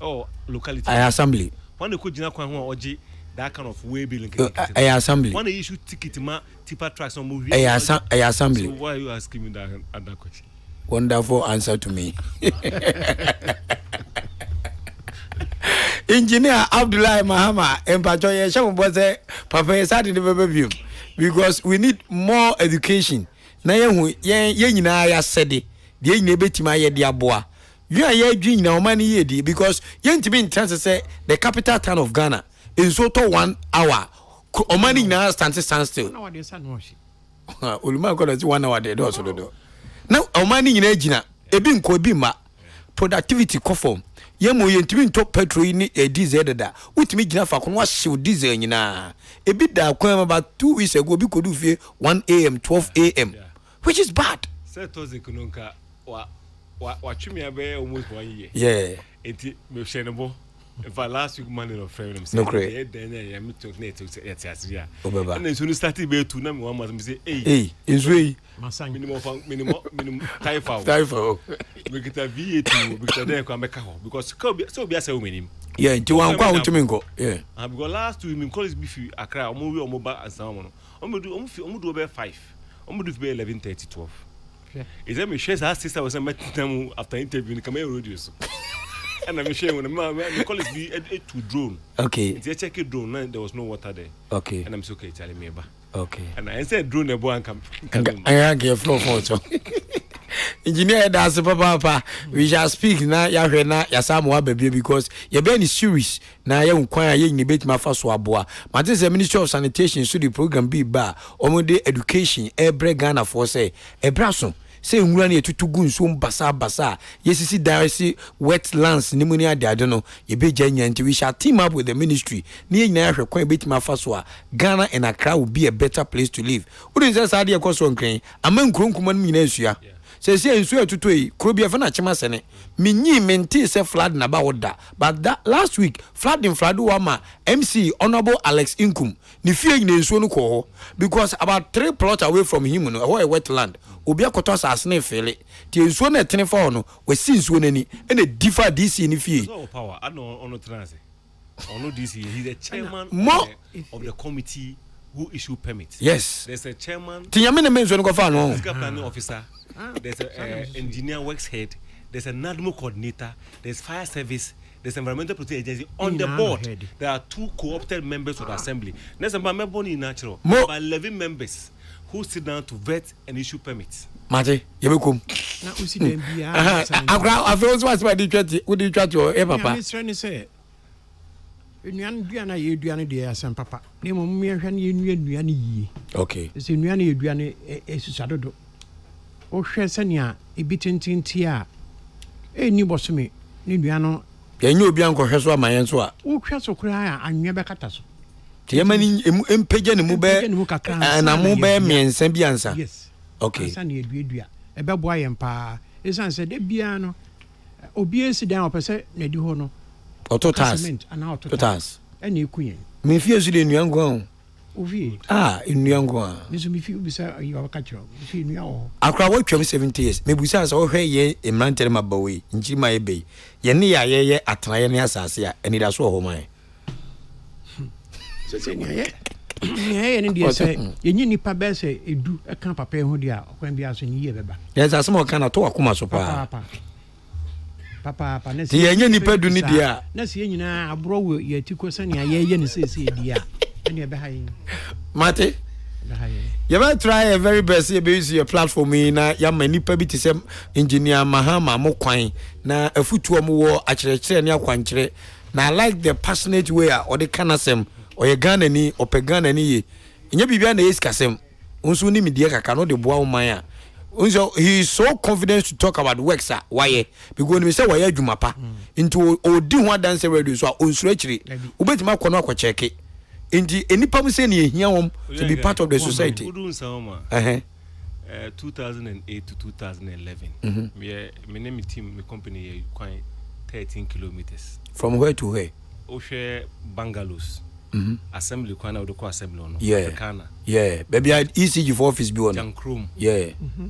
Oh, locality. Assembly. One they could oji that kind of way bill. Assembly. One they issue ticket ma tipper tracks on movie. Assembly. So why are you asking me that question? Wonderful answer to me. Engineer Abdullah Mahama empacho ye shamo say papa side the baby because we need more education. Na ye nyina ya sede de nyina betima ye de aboa. You are here doing now money ye because you to be in terms say the capital town of Ghana is so 1 hour. O money now stand still. No, what is that? Uluma got 1 hour there also do. Now o money in ejina ebi nko bi ma productivity conform. Ye mo ye ntimi ntop petrol ni diesel da. Utimi gina fa kono wa hyew diesel nyina. Ebi da kwan about 2 weeks ago bi kodu fie 1 am 12 am which is bad. Say tozi kununka wa watch me almost 1 year. Yeah. It me shenable. If I last week Monday or Friday, no great. Then I am to net to yeah. And then soon started be to number 1 must say, hey, is we minimum typhoid. We get a VAT because then come back because so be as a woman. Yeah, do one kwa untumingo. Yeah. Because last week in college beef Accra, omo we mobile and someone. Omo do about 5. Omo do be 11:30 12. Is that me share her sister was met them after interview in Camera radios. And I'm sharing when the college be to drone. Okay. They check it drone and there was no water there. Okay. And I'm so okay telling me about. Okay. And I said drone the boy and come. I get flow photo. Engineer that's papa we shall speak na ya hwe na ya samu baby because you be any series na ya nkwan ya ni beti mafa so aboa mate say Ministry of Sanitation so the program be ba omode education Brebre Ghana for say ebraso say nwura na etutu gu nso basa yesisi direct wetlands ni muni ade no ye be janya nti we shall team up with the ministry na ye nyina hwe kwan beti mafa so a Ghana and Accra will be a better place to live we dey say ade ekoso nkran amankronkuma no nyina asua say nsu etutoi krobia fa na chema sene minyi menti say flood na ba woda but that last week flood wa ma MC Honorable Alex Inkum ni fie nyina nsu no ko because about 3 plots away from him no a wetland obi akoto asase na fele ti nsu na etene fa no we si nsu nani e na differ DC ni fie so power ono transit ono DC he's the chairman of the committee who issue permits. Yes. There's a chairman. Tinyamene menzo nko fa no. Physical planning officer. There's a engineer works head. There's a NADMO coordinator. There's fire service. There's environmental protection agency on the board. There are 2 co-opted members of the assembly. There's a member in natural. About 11 members who sit down to vet and issue permits. Mate, yebekum. Na usi dem bia. I feel so what did you try to papa? Miss Rene say Nnuan duana ye duane de asem papa. Ne mo mmehwa ne nnuane yi. Okay. Se nnuane ye duane esusadodo. O hwe sania ebitintinti a eni bosome ne nnuano ye nyu obi anko hwe so amayen so a. O hwe so kura a anwe be kata so. Ti yemani empege ne mu be na mu be miensa bi ansa. Yes. Okay. Ansa ne eduadua. Ebe boa yem pa. Esan se de bia no obi esi dan opese na di ho no. Ototas. Ototas. Eni ekuyen. Me fie su de nnuan gwan. Ovi. Nnuan gwan. Niso me fie bisa you akachro. Me fie nnuan o. Akra wo twam 70 years. Me busa sa wo hwe ye emrantere mabawe. Nchi ma ebe. Ye ne ya ye atena ye ne asase a eni da so ho man. Se ne ye. Ye ne dia se ye nyi nipa be se edu e kan papa ho dia okwan bia so ni ye beba. Ye sa mo kan na to akoma so pa. Papa na si yenye nipa du ni dia na si nyina abro wo ye tiko sane ye ne sese dia ene e be ha yin mate you better try a very best you be use your platform na ya ma nipa bi te sem engineer Mahama mo kwan na afutuo mo wo akyerɛkyerɛ ne akwankyerɛ na I like the passionate way or the kanasem or ye Ghana ni opegana ni ye nya bibia na yesikasem unsu ni media kaka no de boa wo man a so he is so confident to talk about work sir why because we say why adwuma pa into odi ho dance radio so onsuro akiri obetima akọ no akọ check enti enipa mu say ne ehia wom to be part of the society 2008 to 2011 me name team me company quite 13 kilometers from where to where Oshe bungalows assembly kwana odoko assembly ono Kana baby ECG for office bi ono Jankroom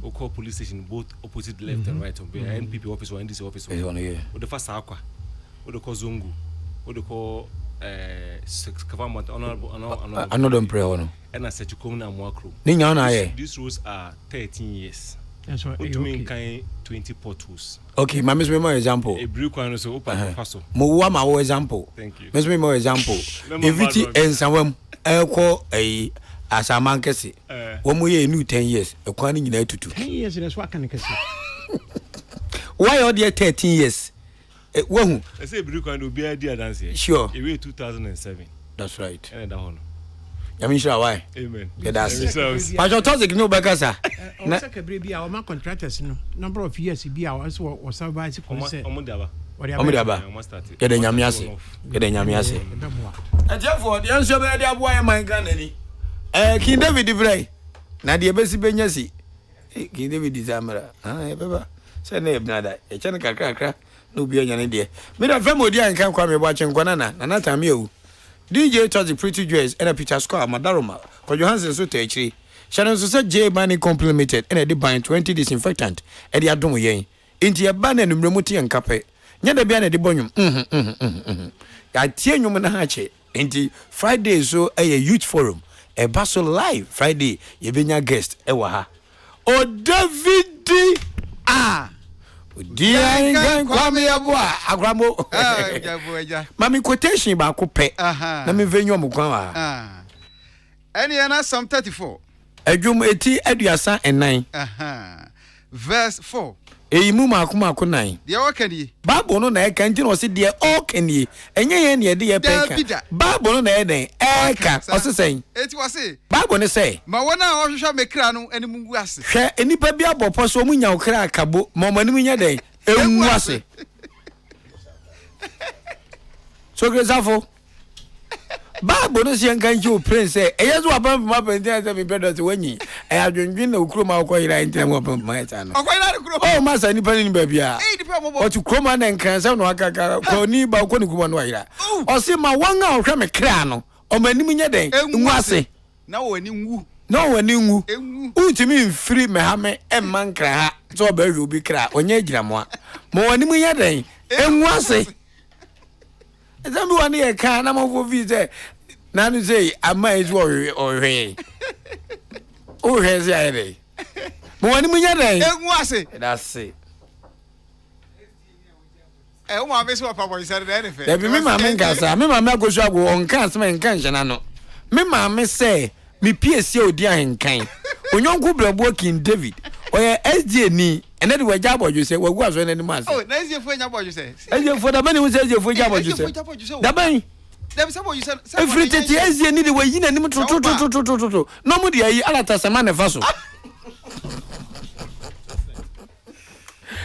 Oko police station both opposite left and right be NPP office or NDC office ono odefa sakwa odoko zongu odoko kavamot another pray ono and asechukom na mwakro ninya ona ye these roads are 13 years that's what you mean kind 20 potholes. Okay, my miss me more example. A brick one so open paso. Mo wa ma example. Thank you. Miss me more example. Eviti ensawam eko asaman kese. Wo mo ye new 10 years. Ekwan ni nyina tutu. 10 years that's what can kese. Why all there 13 years? Wo hu. I say brick one obi idea dance here. Sure. Away 2007. That's right. And that one. Yami sure why? Amen. Yeah, that's but your toxic no bagasa. Na say Brebre our man contractors no number of years be our so was service concern. Omodiaba. Kede nyame ase. Kede nyame ase. And therefore the answer be dey aboa man Ghana ni. King David Brebre. Na de besi benyasi. King David Zamara. Baba. Say na ebnada. E chane kakra no bi anya ne de. Me da fam odi Ahenkan Kwame Boache nkwana na time ewu. DJ touch the pretty dress and a Peter Square Madaroma. Ko Johansen so te akiri. Sharon so say J Bani complimented and a de buy 20 disinfectant e de adom yen. Inti e ba na numremu ti enkape. Nya da bia na de bonyum. Ya tie nyum na ha che. Inti Friday so a youth forum. E ba so live Friday ye benya guest e wa ha. O David Odi Ahenkan Kwame Yebooah agramo. Mami quotation ba ko pe. Na me venyo mo kwan wa. Any na Psalm 34. Adwum eti aduasa enan. Verse 4. Eyimu maako nan. De wakani. Bible no na e kan jino se de o kani. Enye ye ne de ye peka. Bible no na e den e ka osesen. Eti wase. Bible ne say. Ma wona ohwehwa mekra no eni mungu ase. Hwe enipa bi abopo so munya okra akabo. Mama nimu nya den enwu ase. So gresafo. Bible no se kan ji o prince e yezo abam ma penti ase me pedo se wanyi. E adwendwen na okuro ma ko yira ntem abam ma eta no. Okoyira de kuro. Oh masa ni pani ni ba bia. Nipa mo bo. O tu kroma na nkan se no akaka ko ni ba ko ni kuma no yira. O se ma wanga o hwe me kra no. O manim nya den nwu ase. Na wo ani nwu. Na wo ani nwu. Untimi mfiri me ha me emma nkra ha. So ba hwe obi kra onye agira mo a. Ma wani mu nya den enwu ase. Ezambi wani e ka na mo fo fi se nanu say ama ezu ohwe. O hwe se ayede. Ma wani mu nya den enwu ase. That's it. O ma be so papa you said anything. There be me ma me nkasa, me ma me agosu ago on kan se me nkan hye no. Me ma me say me PSC odi Ahenkan. Onyonku Brebre King David. Oye SDA ni ene de waja aboju se wagu aso ene ni ma se. Oh, na SDA fu nya aboju se. SDA fu da bani hu se SDA fu nya aboju se. Da ban. Dem se aboju se. Every tete SDA ni de wayi na nim to. No mu de ayi alata sama ne fa so.